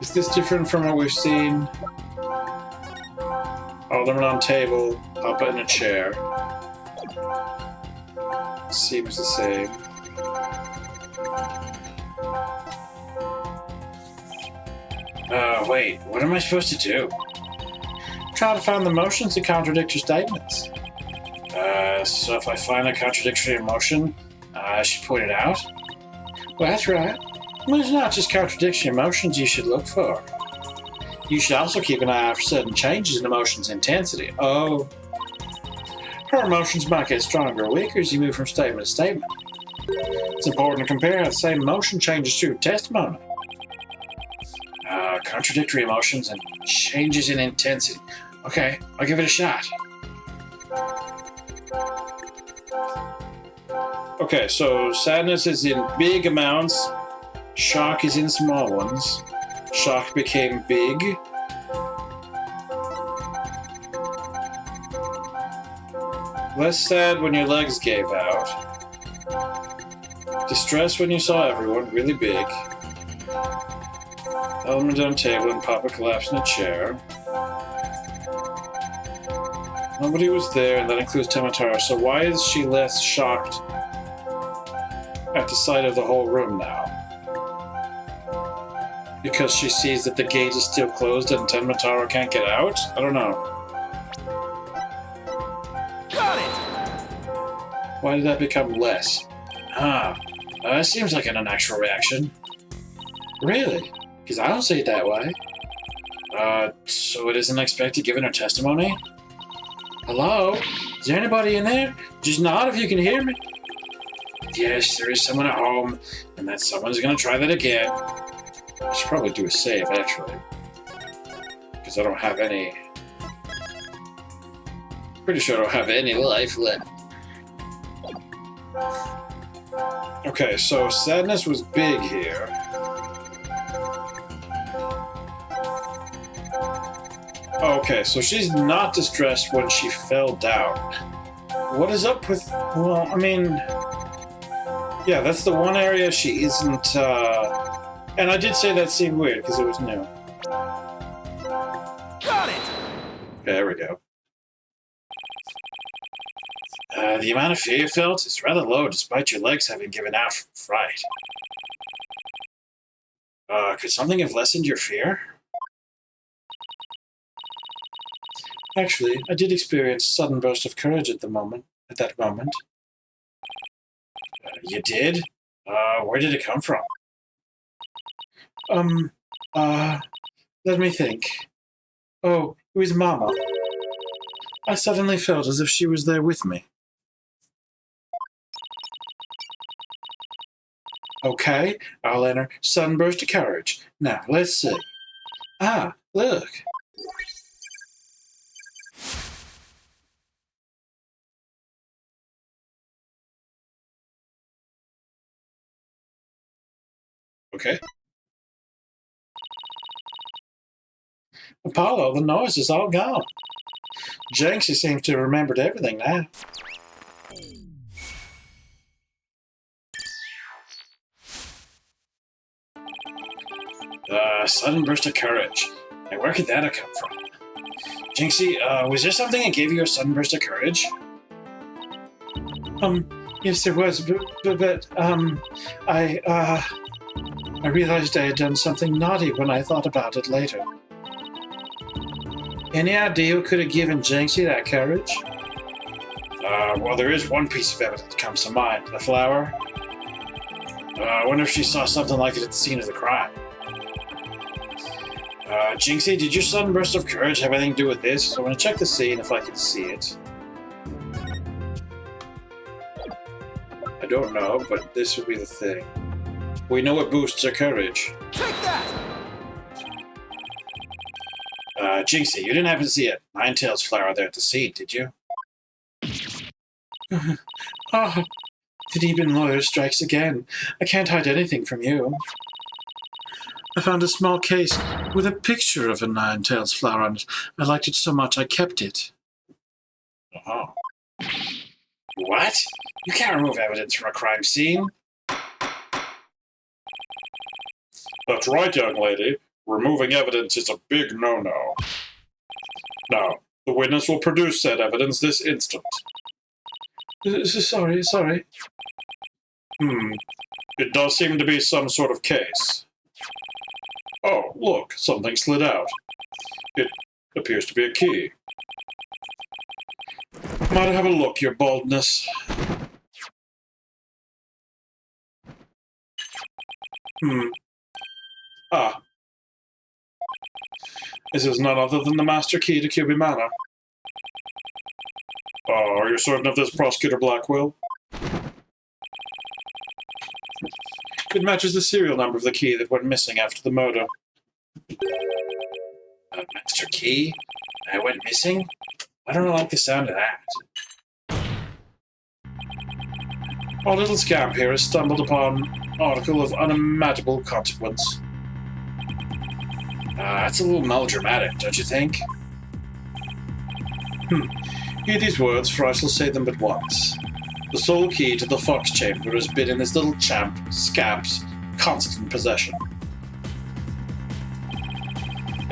Is this different from what we've seen? Alderman on table, Papa in a chair. Seems the same. Wait, what am I supposed to do? Try to find the emotions that contradict your statements. So if I find a contradictory emotion, I should point it out? Well, that's right. Well, it's not just contradictory emotions you should look for. You should also keep an eye out for sudden changes in emotions' intensity. Oh. Her emotions might get stronger or weaker as you move from statement to statement. It's important to compare how the same emotion changes through testimony. Contradictory emotions and changes in intensity. Okay, I'll give it a shot. Okay, so sadness is in big amounts. Shock is in small ones. Shock became big. Less sad when your legs gave out. Distress when you saw everyone, really big. Element on table and Papa collapsed in a chair. Nobody was there, and that includes Tematara. So why is she less shocked at the sight of the whole room now? Because she sees that the gate is still closed and Tematara can't get out? I don't know. Got it! Why did that become less? Seems like an unnatural reaction. Really? Because I don't see it that way. So it isn't expected given her testimony? Hello? Is there anybody in there? Just nod if you can hear me. Yes, there is someone at home, and that someone's gonna try that again. I should probably do a save, actually. Because I don't have any... Pretty sure I don't have any life left. Okay, so sadness was big here. Okay, so she's not distressed when she fell down. What is up with... Well, I mean... Yeah, that's the one area she isn't, And I did say that seemed weird, because it was new. Got it! There we go. The amount of fear you felt is rather low, despite your legs having given out from fright. Could something have lessened your fear? Actually, I did experience a sudden burst of courage at that moment. You did? Where did it come from? Let me think. Oh, it was Mama. I suddenly felt as if she was there with me. Okay, I'll enter sudden burst of courage. Now, let's see. Ah, look. Okay. Apollo, the noise is all gone. Jinxie seems to have remembered everything now. Sudden burst of courage. Now, where could that have come from? Jinxie, was there something that gave you a sudden burst of courage? Yes, there was, I realized I had done something naughty when I thought about it later. Any idea who could have given Jinxie that courage? Well, there is one piece of evidence that comes to mind. The flower. I wonder if she saw something like it at the scene of the crime. Jinxie, did your sudden burst of courage have anything to do with this? I want to check the scene if I can see it. I don't know, but this would be the thing. We know it boosts her courage. Take that! Jinxie, you didn't happen to see a Ninetales flower there at the scene, did you? Oh, the demon lawyer strikes again. I can't hide anything from you. I found a small case with a picture of a Ninetales flower on it. I liked it so much I kept it. Oh. What? You can't remove evidence from a crime scene. That's right, young lady. Removing evidence is a big no-no. Now, the witness will produce said evidence this instant. Sorry. It does seem to be some sort of case. Oh, look, something slid out. It appears to be a key. Might I have a look, your baldness? Ah. This is none other than the master key to Cuby Manor. Are you certain of this, Prosecutor Blackwell? It matches the serial number of the key that went missing after the murder. Master key? I went missing? I don't like the sound of that. Our little scamp here has stumbled upon an article of unimaginable consequence. That's a little melodramatic, don't you think? Hear these words, for I shall say them but once. The sole key to the fox chamber has been in this little scamp's constant possession.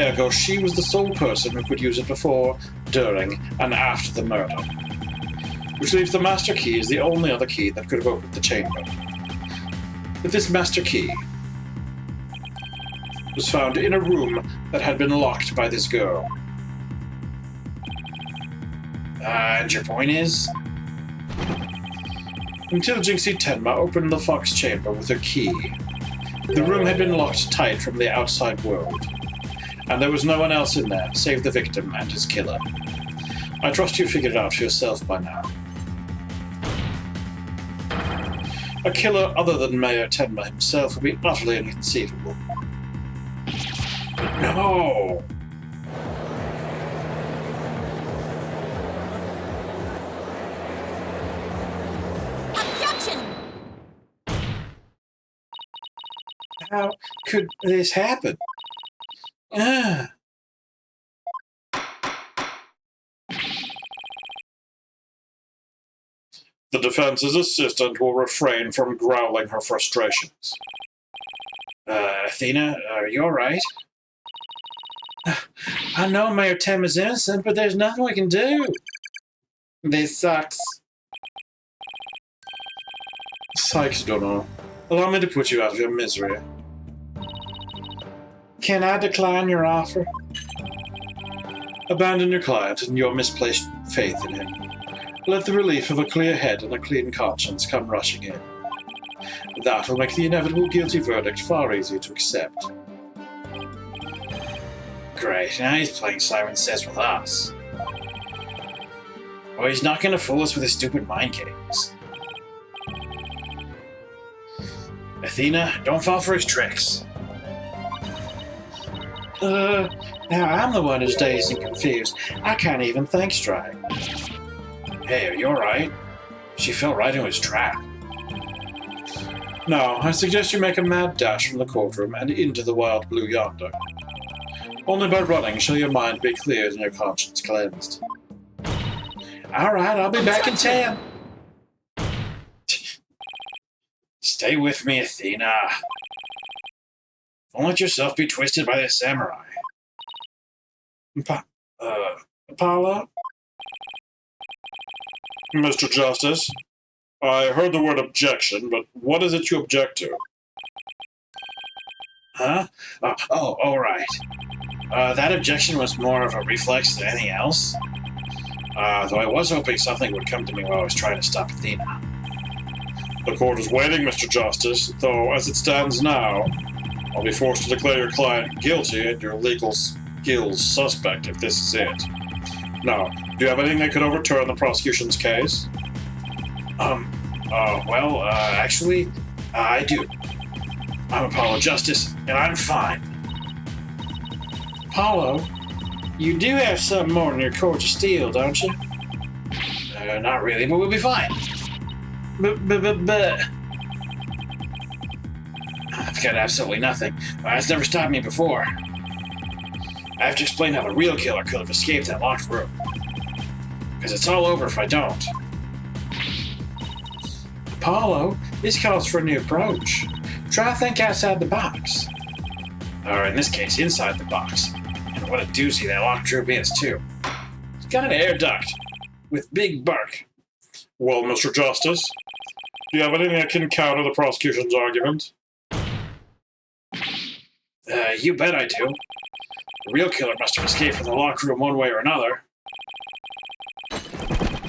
Ergo, she was the sole person who could use it before, during, and after the murder. Which leaves the master key as the only other key that could have opened the chamber. But this master key was found in a room that had been locked by this girl. And your point is? Until Jinxie Tenma opened the fox chamber with her key, the room had been locked tight from the outside world, and there was no one else in there save the victim and his killer. I trust you figured it out for yourself by now. A killer other than Mayor Tenma himself would be utterly inconceivable. But no! How could this happen? The defense's assistant will refrain from growling her frustrations. Athena, are you alright? I know Mayor Tem is innocent, but there's nothing we can do. This sucks. Sykes, Dono. Allow me to put you out of your misery. Can I decline your offer? Abandon your client and your misplaced faith in him. Let the relief of a clear head and a clean conscience come rushing in. That will make the inevitable guilty verdict far easier to accept. Great, now he's playing Simon Says with us. Oh, he's not going to fool us with his stupid mind games. Athena, don't fall for his tricks. Now I'm the one who's dazed and confused. I can't even think straight. Hey, are you alright? She fell right into his trap. No, I suggest you make a mad dash from the courtroom and into the wild blue yonder. Only by running shall your mind be cleared and your conscience cleansed. Alright, I'll be back in 10. Stay with me, Athena. Don't let yourself be twisted by this samurai. Apollo? Mr. Justice, I heard the word objection, but what is it you object to? Huh? All right. That objection was more of a reflex than anything else. Though I was hoping something would come to me while I was trying to stop Athena. The court is waiting, Mr. Justice, though as it stands now, I'll be forced to declare your client guilty and your legal skills suspect if this is it. Now, do you have anything that could overturn the prosecution's case? Actually, I do. I'm Apollo Justice, and I'm fine. Apollo, you do have something more than your court of steel, don't you? Not really, but we'll be fine. But... I've got absolutely nothing. It's never stopped me before. I have to explain how the real killer could have escaped that locked room. Because it's all over if I don't. Apollo, this calls for a new approach. Try to think outside the box. Or in this case, inside the box. And what a doozy that locked room is, too. It's got an air duct with big bark. Well, Mr. Justice, do you have anything that can counter the prosecution's argument? You bet I do. The real killer must have escaped from the locked room one way or another.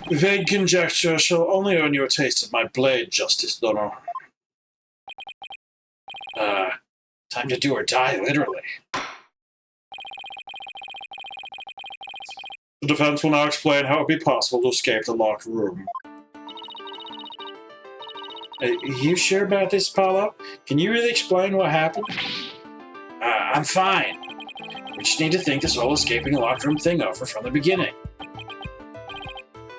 Vague conjecture shall only earn you a taste of my blade, Justice Donor. Time to do or die, literally. The defense will now explain how it would be possible to escape the locked room. You sure about this, Apollo? Can you really explain what happened? I'm fine. We just need to think this whole escaping a locked room thing over from the beginning.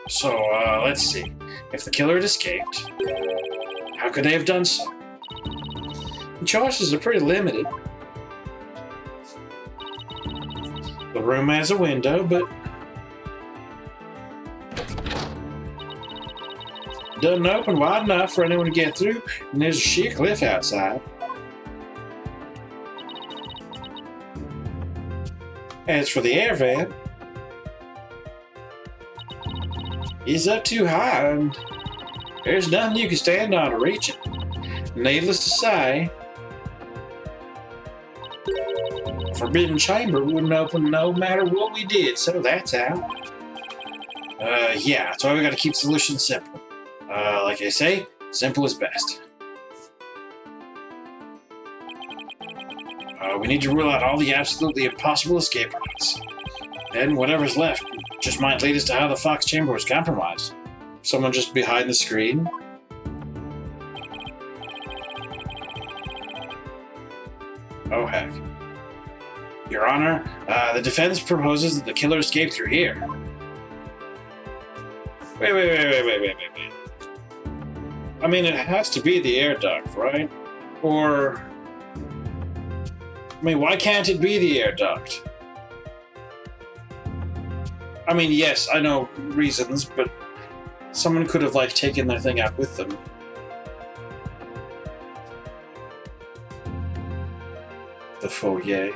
So, let's see. If the killer had escaped, how could they have done so? The choices are pretty limited. The room has a window, but doesn't open wide enough for anyone to get through, and there's a sheer cliff outside. As for the air vent, it's up too high, and there's nothing you can stand on to reach it. Needless to say, Forbidden Chamber wouldn't open no matter what we did, so that's out. Yeah, that's why we gotta keep solutions simple. Like I say, simple is best. We need to rule out all the absolutely impossible escape routes. Then whatever's left just might lead us to how the Fox Chamber was compromised. Someone just behind the screen? Oh heck. Your Honor, the defense proposes that the killer escaped through here. Wait. I mean, it has to be the air duct, right? Or... I mean, why can't it be the air duct? I mean, yes, I know reasons, but someone could have, like, taken their thing out with them. The foyer.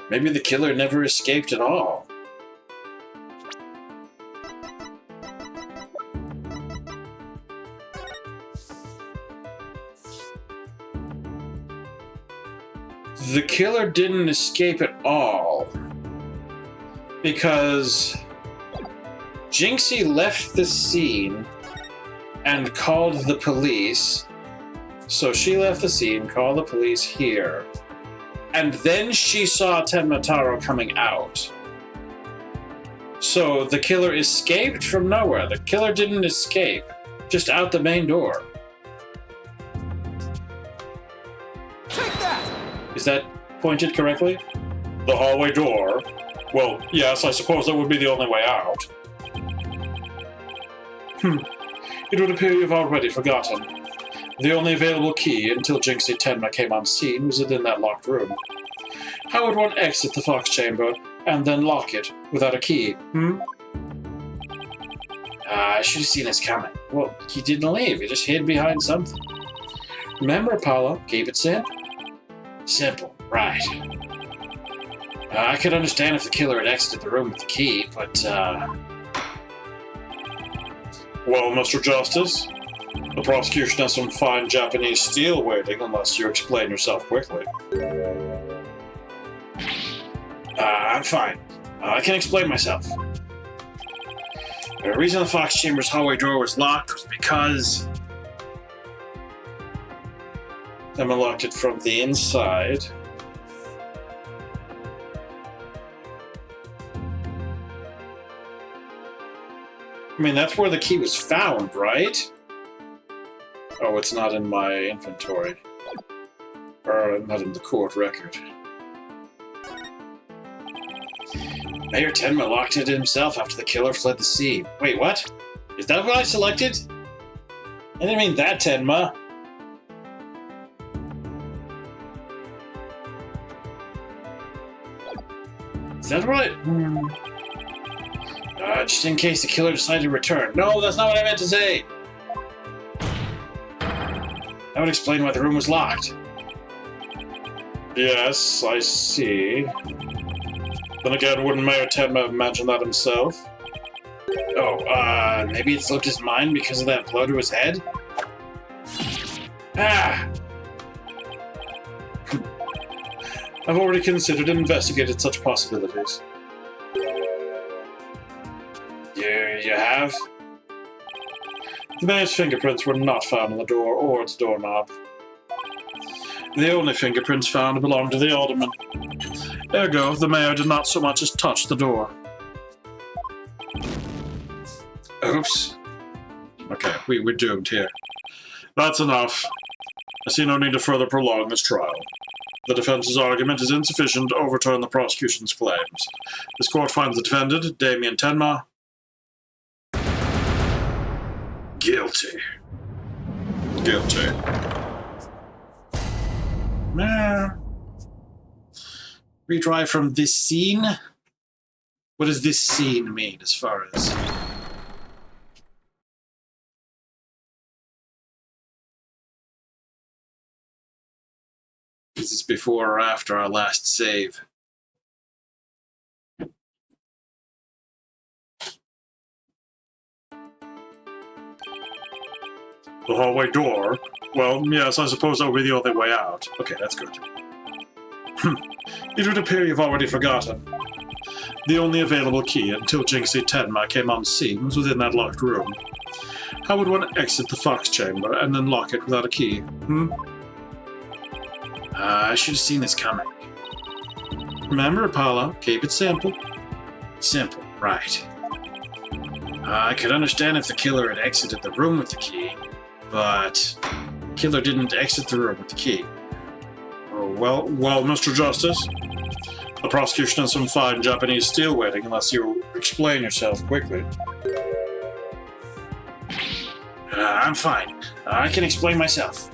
Maybe the killer never escaped at all. The killer didn't escape at all because Jinxie left the scene and called the police. So she left the scene, called the police here, and then she saw Tenmataro coming out. So the killer escaped from nowhere. The killer didn't escape, just out the main door. Is that pointed correctly? The hallway door? Well, yes, I suppose that would be the only way out. It would appear you've already forgotten. The only available key until Jinxie Tenma came on scene was within that locked room. How would one exit the Fox Chamber and then lock it without a key, I should have seen this coming. Well, he didn't leave, he just hid behind something. Remember, Apollo, keep it simple. Simple, right. I could understand if the killer had exited the room with the key, but, Well, Mr. Justice, the prosecution has some fine Japanese steel waiting unless you explain yourself quickly. I'm fine. I can explain myself. The reason the Fox Chamber's hallway door was locked was because Emma locked it from the inside. I mean, that's where the key was found, right? Oh, it's not in my inventory. Or not in the court record. Mayor Tenma locked it himself after the killer fled the scene. Wait, what? Is that what I selected? I didn't mean that, Tenma. Is that right? Just in case the killer decided to return. No, that's not what I meant to say! That would explain why the room was locked. Yes, I see. Then again, wouldn't Mayor Tenma have mentioned that himself? Oh, maybe it slipped his mind because of that blow to his head? Ah! I've already considered and investigated such possibilities. You have? The mayor's fingerprints were not found on the door or its doorknob. The only fingerprints found belonged to the alderman. Ergo, the mayor did not so much as touch the door. Oops. Okay, we're doomed here. That's enough. I see no need to further prolong this trial. The defense's argument is insufficient to overturn the prosecution's claims. This court finds the defendant, Damien Tenma, guilty. Guilty. Retry from this scene? What does this scene mean as far as... Is this before or after our last save? The hallway door? Well, yes, I suppose that would be the only way out. Okay, that's good. It would appear you've already forgotten. The only available key until Jinxie Tenma came on scene was within that locked room. How would one exit the Fox Chamber and then lock it without a key? I should have seen this coming. Remember, Apollo, keep it simple. Simple, right. I could understand if the killer had exited the room with the key, but the killer didn't exit the room with the key. Well, Mr. Justice, the prosecution has some fine Japanese steel waiting unless you explain yourself quickly. I'm fine. I can explain myself.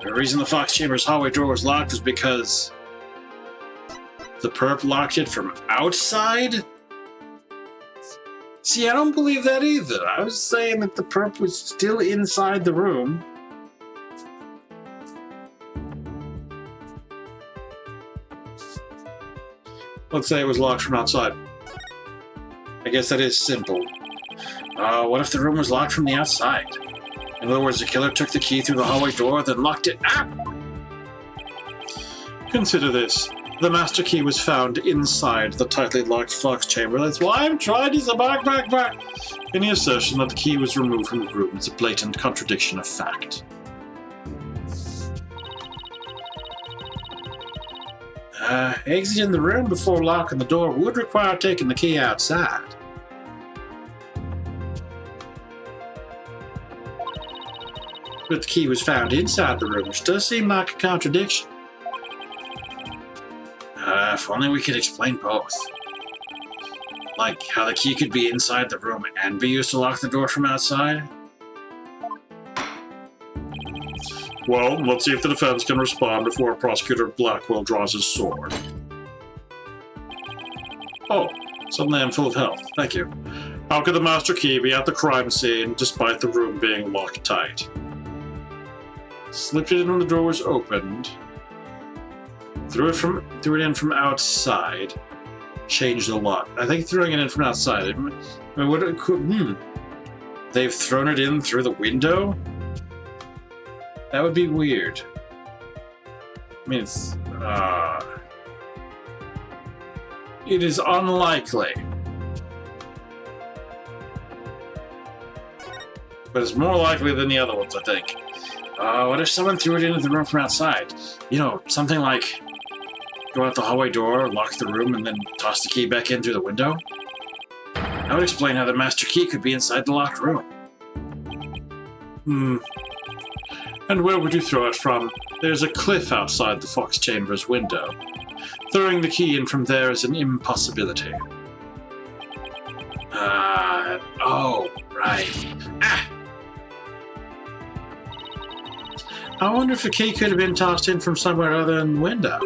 The reason the Fox Chamber's hallway door was locked was because the perp locked it from outside? See, I don't believe that either. I was saying that the perp was still inside the room. Let's say it was locked from outside. I guess that is simple. What if the room was locked from the outside? In other words, the killer took the key through the hallway door, then locked it. Ah! Consider this. The master key was found inside the tightly locked Fox Chamber. That's why I'm trying to say back. Any assertion that the key was removed from the room is a blatant contradiction of fact. Exiting the room before locking the door would require taking the key outside. But the key was found inside the room, which does seem like a contradiction. If only we could explain both. Like how the key could be inside the room and be used to lock the door from outside. Well, let's see if the defense can respond before Prosecutor Blackwell draws his sword. Oh, suddenly I'm full of health. Thank you. How could the master key be at the crime scene despite the room being locked tight? Slipped it in when the door was opened. Threw it in from outside. Changed a lot. I think throwing it in from outside. They've thrown it in through the window? That would be weird. I mean, it is unlikely. But it's more likely than the other ones, I think. What if someone threw it into the room from outside? You know, something like go out the hallway door, lock the room, and then toss the key back in through the window? That would explain how the master key could be inside the locked room. And where would you throw it from? There's a cliff outside the Fox Chamber's window. Throwing the key in from there is an impossibility. Oh, right. I wonder if the key could have been tossed in from somewhere other than the window.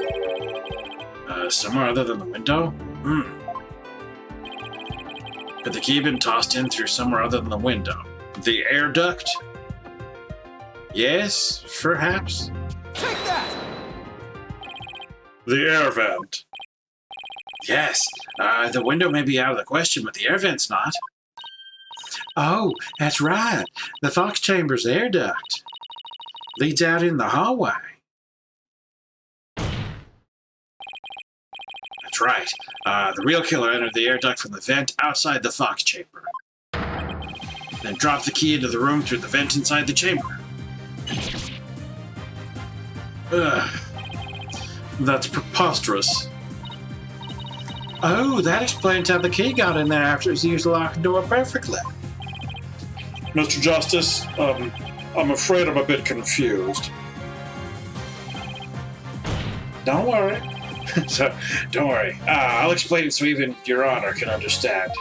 Somewhere other than the window? Could the key have been tossed in through somewhere other than the window? The air duct? Yes, perhaps. Take that! The air vent. Yes, the window may be out of the question, but the air vent's not. Oh, that's right. The Fox Chamber's air duct leads out in the hallway. That's right. The real killer entered the air duct from the vent outside the Fox Chamber. Then dropped the key into the room through the vent inside the chamber. Ugh. That's preposterous. Oh, that explains how the key got in there after it was used to lock the door perfectly. Mr. Justice, I'm afraid I'm a bit confused. Don't worry. Don't worry. I'll explain it so even Your Honor can understand.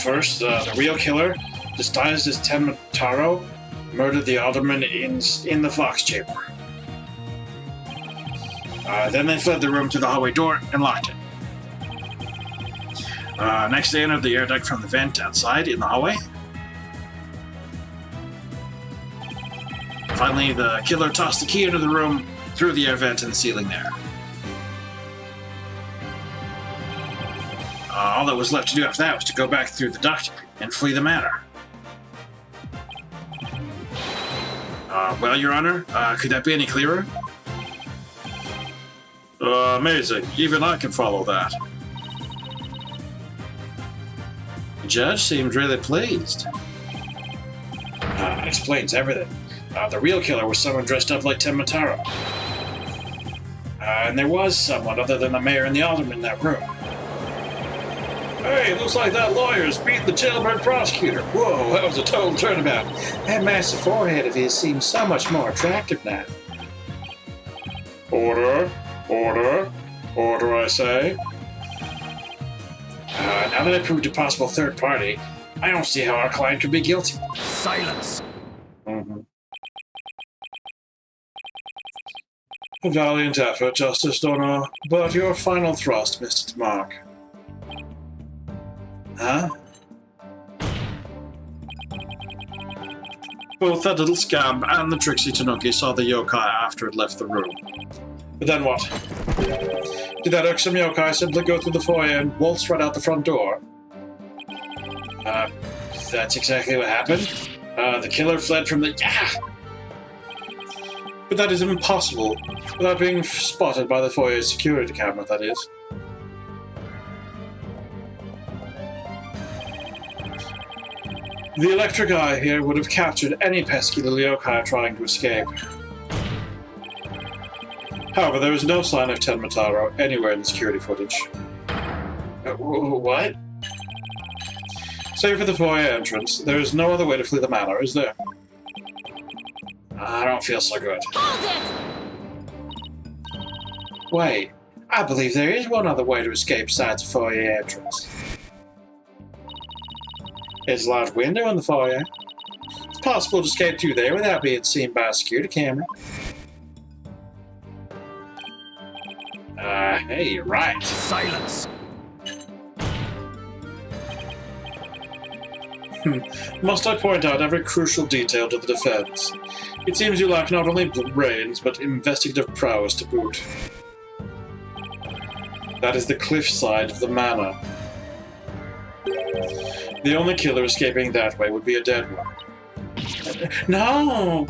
First, the real killer, disguised as Tenmataro, murdered the alderman in the Fox Chamber. Then they fled the room to the hallway door and locked it. Next, they entered the air duct from the vent outside in the hallway. Finally, the killer tossed the key into the room through the air vent in the ceiling there. All that was left to do after that was to go back through the duct and flee the manor. Well, Your Honor, could that be any clearer? Amazing. Even I can follow that. The judge seemed really pleased. That explains everything. The real killer was someone dressed up like Tenmataro. And there was someone other than the mayor and the alderman in that room. Hey, looks like that lawyer's beat the jailbird prosecutor. Whoa, that was a total turnabout. That massive forehead of his seems so much more attractive now. Order, order, order, I say. Now that I proved a possible third party, I don't see how our client could be guilty. Silence! A valiant effort, Justice Donor, but your final thrust, Mr. Mark. Huh? Both that little scamp and the tricksy Tanuki saw the yokai after it left the room. But then what? Did that irksome yokai simply go through the foyer and waltz right out the front door? That's exactly what happened. The killer fled from the... But that is impossible, without being spotted by the foyer's security camera, that is. The electric eye here would have captured any pesky little yokai trying to escape. However, there is no sign of Tenmataro anywhere in the security footage. What? Save for the foyer entrance, there is no other way to flee the manor, is there? I don't feel so good. Hold it! Wait, I believe there is one other way to escape besides the foyer entrance. There's a large window in the foyer. It's possible to escape through there without being seen by a security camera. Hey, you're right. Silence! Must I point out every crucial detail to the defense? It seems you lack not only brains, but investigative prowess to boot. That is the cliffside of the manor. The only killer escaping that way would be a dead one. No!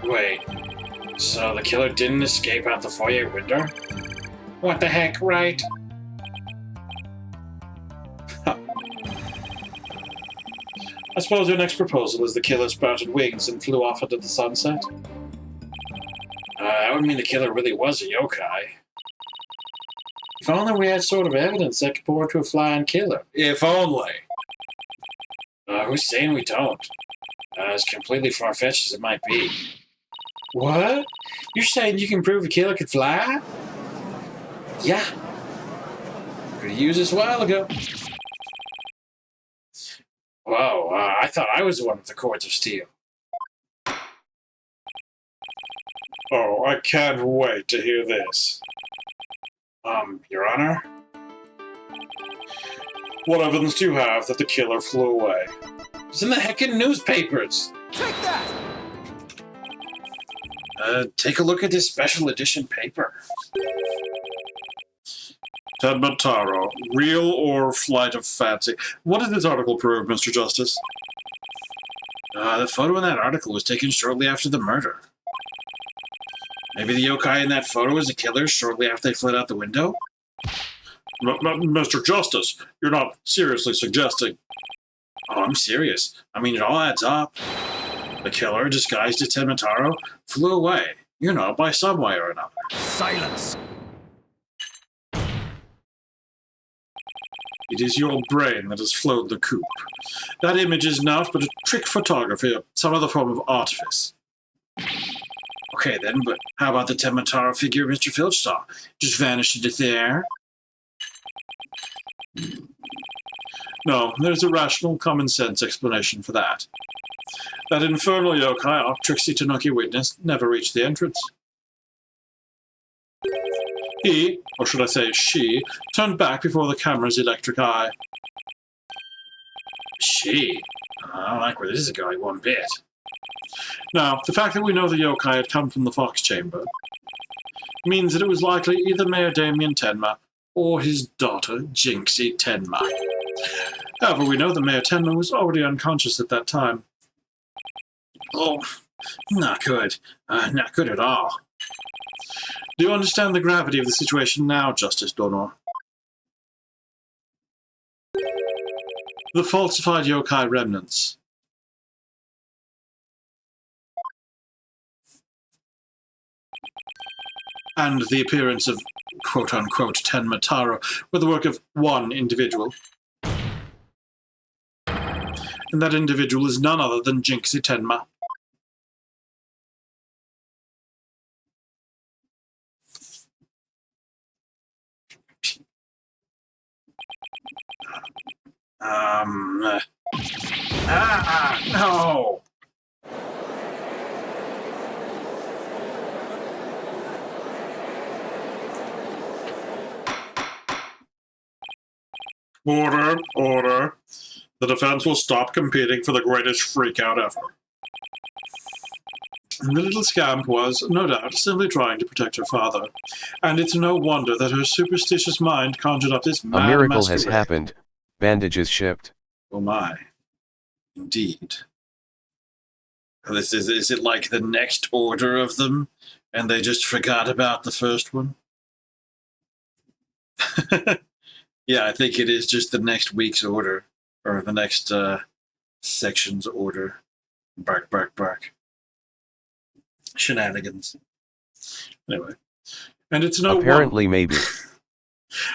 Wait, so the killer didn't escape out the foyer window? What the heck, right? I suppose your next proposal is the killer sprouted wings and flew off into the sunset? That would mean the killer really was a yokai. If only we had sort of evidence that could point to a flying killer. If only! Who's saying we don't? As completely far-fetched as it might be. What? You're saying you can prove a killer could fly? Yeah. Could have used this a while ago. Whoa, I thought I was the one with the cords of steel. Oh, I can't wait to hear this. Your Honor? What evidence do you have that the killer flew away? It's in the heckin' newspapers! Take that! Take a look at this special edition paper. Tenma Taro, real or flight of fancy? What did this article prove, Mr. Justice? The photo in that article was taken shortly after the murder. Maybe the yokai in that photo is the killer shortly after they fled out the window? Mr. Justice, you're not seriously suggesting... Oh, I'm serious. I mean, it all adds up. The killer, disguised as Tenma Taro, flew away, you know, by some way or another. Silence! It is your brain that has flowed the coop. That image is not but a trick photography or some other form of artifice. Okay then, but how about the Tenma Taro figure Mr. Filch saw? Just vanished into the air? No, there's a rational, common-sense explanation for that. That infernal yokai our Trixie Tanuki witnessed never reached the entrance. He, or should I say she, turned back before the camera's electric eye. She? I don't like where this is going one bit. Now, the fact that we know the yokai had come from the Fox Chamber means that it was likely either Mayor Damien Tenma or his daughter, Jinxie Tenma. However, we know that Mayor Tenma was already unconscious at that time. Oh, not good. Not good at all. Do you understand the gravity of the situation now, Justice Donor? The falsified yokai remnants. And the appearance of quote-unquote Tenma Taro were the work of one individual. And that individual is none other than Jinxie Tenma. No! Order, order. The defense will stop competing for the greatest freakout ever. And the little scamp was, no doubt, simply trying to protect her father. And it's no wonder that her superstitious mind conjured up this mad A miracle masquerade. has happened. Bandages shipped. Oh my. Indeed. Is it like the next order of them, and they just forgot about the first one? Yeah, I think it is just the next week's order, or the next section's order. Bark, bark, bark. Shenanigans. Anyway. And it's no Apparently, maybe.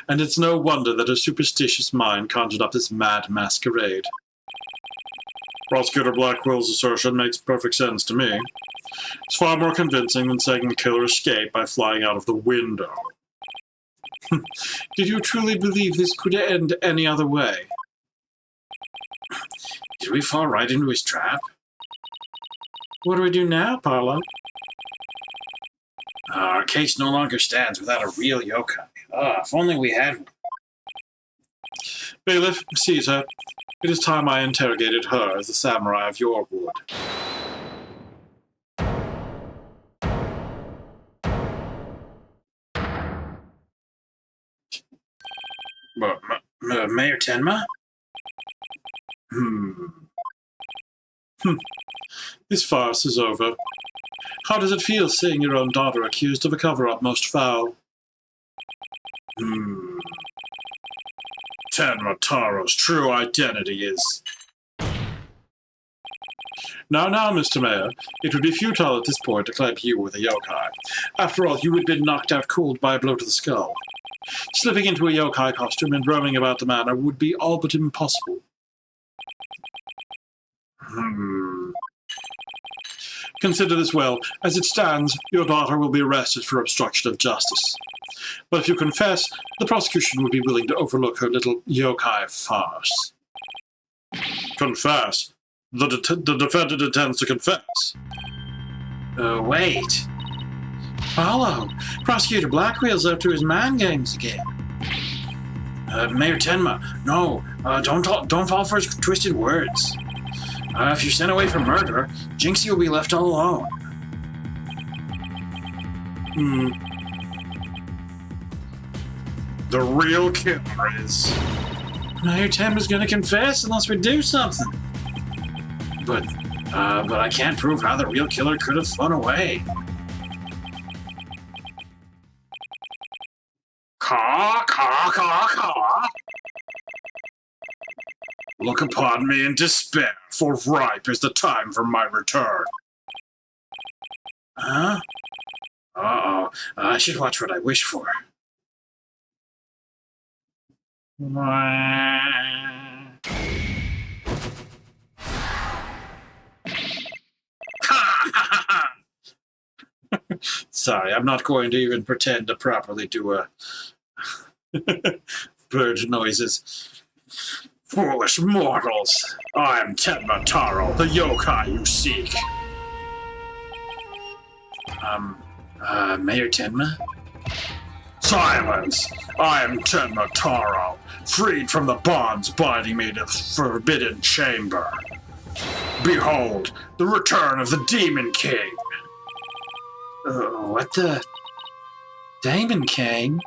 And it's no wonder that her superstitious mind conjured up this mad masquerade. Prosecutor Blackwell's assertion makes perfect sense to me. It's far more convincing than saying the killer escaped by flying out of the window. Did you truly believe this could end any other way? Did we fall right into his trap? What do we do now, Paula? Our case no longer stands without a real yokai. If only we had one. Bailiff, seize her. It is time I interrogated her as the samurai of your wood. Mayor Tenma? This farce is over. How does it feel seeing your own daughter accused of a cover-up most foul? Tenma Taro's true identity is... Now, Mr. Mayor, it would be futile at this point to claim you were the yokai. After all, you had been knocked out cold by a blow to the skull. Slipping into a yokai costume and roaming about the manor would be all but impossible. Consider this well. As it stands, your daughter will be arrested for obstruction of justice. But if you confess, the prosecution would be willing to overlook her little yokai farce. Confess? The defendant intends to confess. Wait. Follow. Prosecutor Blackwheel's up to his mind games again. Mayor Tenma, no, don't fall for his twisted words. If you're sent away for murder, Jinxie will be left all alone. The real killer is... Mayor Tenma's gonna confess unless we do something. But I can't prove how the real killer could have flown away. Caw, caw, caw, caw. Look upon me in despair, for ripe is the time for my return. Huh? Uh-oh. I should watch what I wish for. Sorry, I'm not going to even pretend to properly do bird noises. Foolish mortals! I am Tenma Taro, the yokai you seek. Mayor Tenma? Silence! I am Tenma Taro, freed from the bonds binding me to the Forbidden Chamber. Behold, the return of the Demon King! What the... Demon King?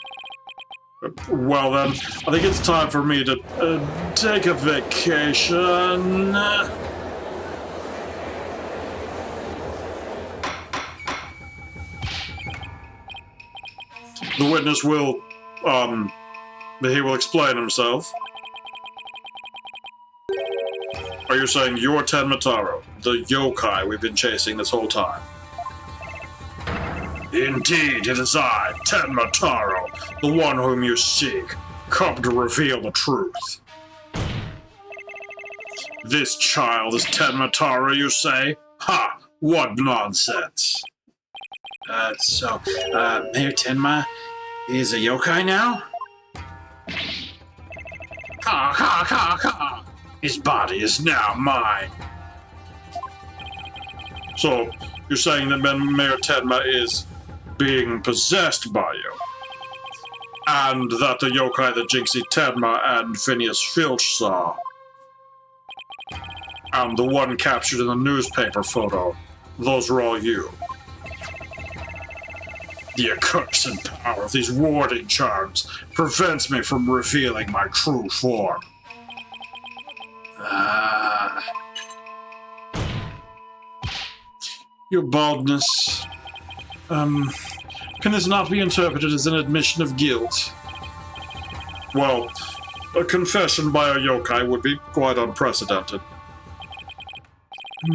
Well then, I think it's time for me to take a vacation. The witness will, he will explain himself. Are you saying you're Tenma Taro, the yokai we've been chasing this whole time? Indeed, it is I, Tenma Taro, the one whom you seek, come to reveal the truth. This child is Tenma Taro, you say? Ha! What nonsense! Mayor Tenma is a yokai now? Ka ka ka ka! His body is now mine. So, you're saying that Mayor Tenma is being possessed by you, and that the yokai that Jinxie Tenma and Phineas Filch saw, and the one captured in the newspaper photo, those were all you. The accursed power of these warding charms prevents me from revealing my true form. Your baldness... can this not be interpreted as an admission of guilt? Well, a confession by a yokai would be quite unprecedented.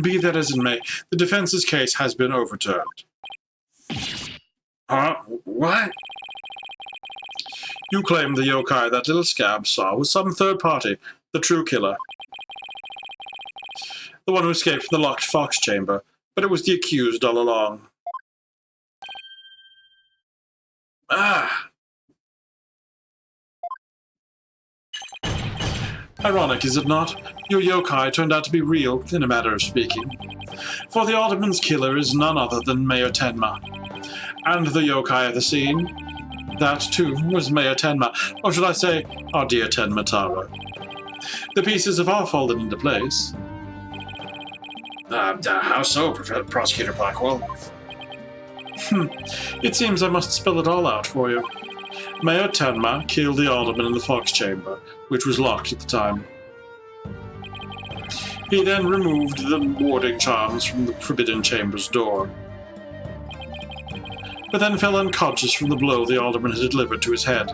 Be that as it may, the defense's case has been overturned. Huh? What? You claim the yokai that little scab saw was some third party, the true killer. The one who escaped from the locked fox chamber, but it was the accused all along. Ironic, is it not? Your yokai turned out to be real, in a manner of speaking. For the Alderman's killer is none other than Mayor Tenma. And the yokai at the scene, that too was Mayor Tenma, or should I say, our dear Tenma Taro. The pieces have all fallen into place. How so, Prosecutor Blackwell? It seems I must spell it all out for you. Mayor Tenma killed the alderman in the Fox Chamber, which was locked at the time. He then removed the warding charms from the Forbidden Chamber's door, but then fell unconscious from the blow the alderman had delivered to his head.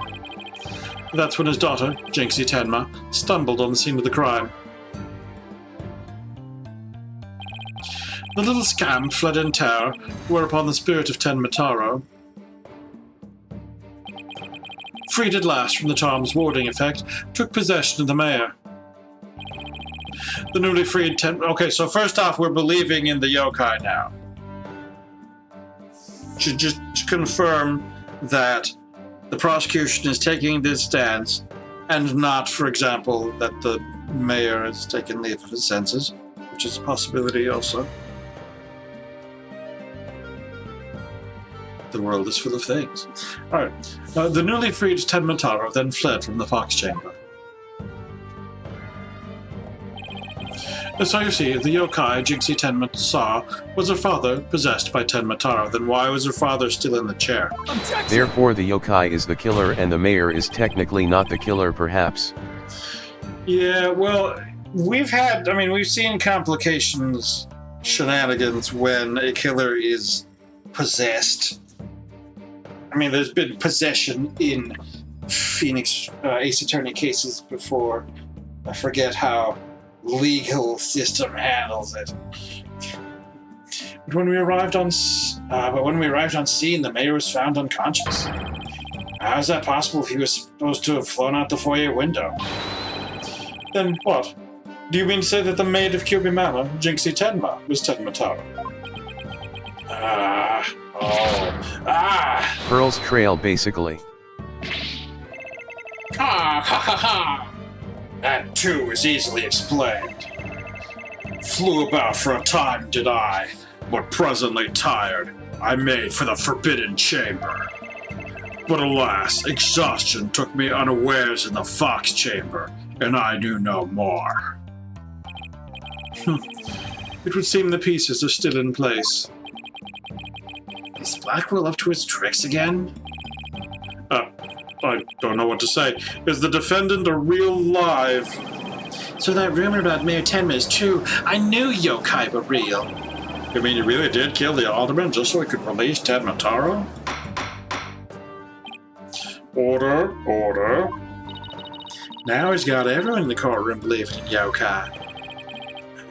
That's when his daughter, Jinxie Tenma, stumbled on the scene of the crime. The little scamp fled in terror, whereupon the spirit of Tenma Taro, freed at last from the charm's warding effect, took possession of the mayor. The newly freed Okay, so first off, we're believing in the yokai now. Should just confirm that the prosecution is taking this stance, and not, for example, that the mayor has taken leave of his senses, which is a possibility also. The world is full of things. Alright. The newly freed Tenma Taro then fled from the Fox Chamber. So you see, the yokai Jinxie Tenma saw was her father possessed by Tenma Taro. Then why was her father still in the chair? Objection! Therefore the yokai is the killer and the mayor is technically not the killer perhaps. Yeah, well, we've seen complications, shenanigans when a killer is possessed. I mean, there's been possession in Phoenix Ace Attorney cases before. I forget how legal system handles it. But when we arrived on scene, the mayor was found unconscious. How is that possible if he was supposed to have flown out the foyer window? Then what? Do you mean to say that the maid of Kyubi Manor, Jinxie Tenma, was Tenma Taro? Pearl's trail basically. That too is easily explained. Flew about for a time, did I, but presently tired, I made for the Forbidden Chamber. But alas, exhaustion took me unawares in the Fox Chamber, and I knew no more. It would seem the pieces are still in place. Is Blackwell up to his tricks again? I don't know what to say. Is the defendant a real live? So that rumor about Mayor Tenma is true. I knew yokai were real. You mean you really did kill the alderman just so he could release Tenma Taro? Order, order. Now he's got everyone in the courtroom believing in yokai.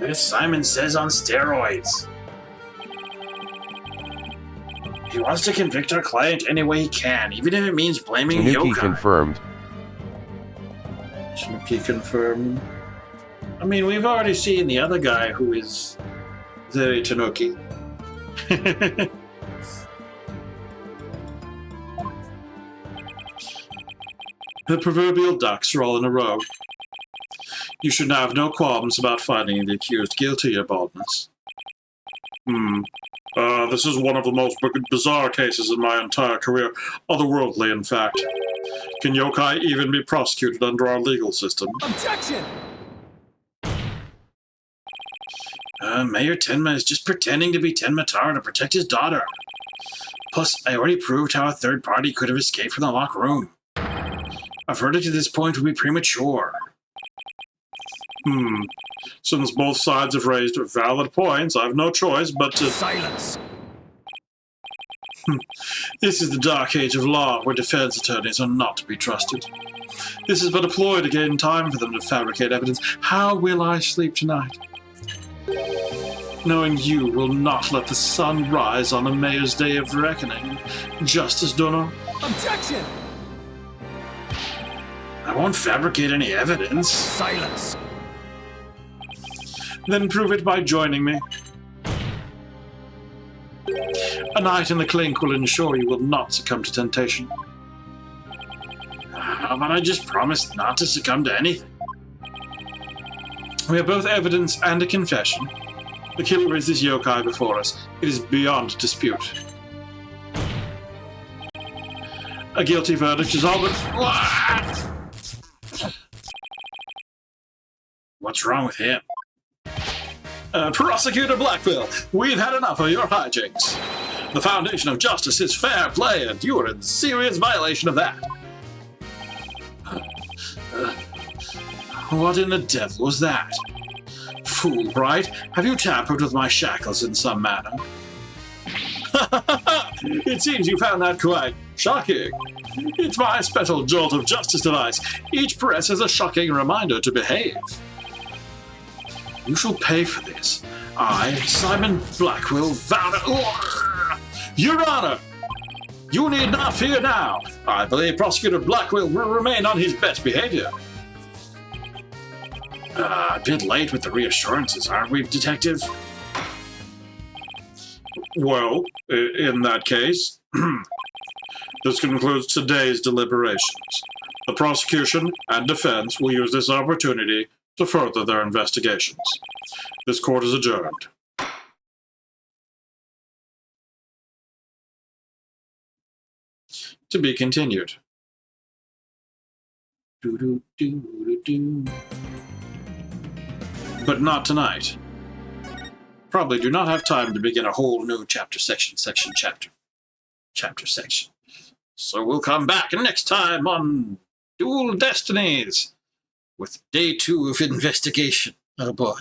As Simon says, on steroids. He wants to convict our client any way he can, even if it means blaming Tanuki yokai. confirmed. Tanuki confirmed. I mean, we've already seen the other guy who is very Tanuki. The proverbial ducks are all in a row. You should have no qualms about finding the accused guilty, Your Baldness. This is one of the most bizarre cases in my entire career. Otherworldly, in fact. Can yokai even be prosecuted under our legal system? Objection! Mayor Tenma is just pretending to be Tenma Taro to protect his daughter. Plus, I already proved how a third party could have escaped from the locked room. A verdict at this point would be premature. Since both sides have raised valid points, I have no choice but to... Silence! This is the dark age of law, where defense attorneys are not to be trusted. This is but a ploy to gain time for them to fabricate evidence. How will I sleep tonight? Knowing you will not let the sun rise on the mayor's day of reckoning. Justice Donor? Objection! I won't fabricate any evidence. Silence! Then prove it by joining me. A night in the clink will ensure you will not succumb to temptation. But I just promised not to succumb to anything. We have both evidence and a confession. The killer is this yokai before us. It is beyond dispute. A guilty verdict is all but... What's wrong with him? Prosecutor Blackville, we've had enough of your hijinks. The foundation of justice is fair play, and you are in serious violation of that. What in the devil was that? Fool Bright, have you tampered with my shackles in some manner? It seems you found that quite shocking. It's my special jolt of justice device. Each press is a shocking reminder to behave. You shall pay for this. I, Simon Blackwell, vow to... Your Honor! You need not fear now. I believe Prosecutor Blackwell will remain on his best behavior. A bit late with the reassurances, aren't we, Detective? Well, in that case, this concludes today's deliberations. The prosecution and defense will use this opportunity to further their investigations. This court is adjourned. To be continued. But not tonight. Probably do not have time to begin a whole new chapter, section. So we'll come back next time on Dual Destinies with day 2 of investigation. Oh boy.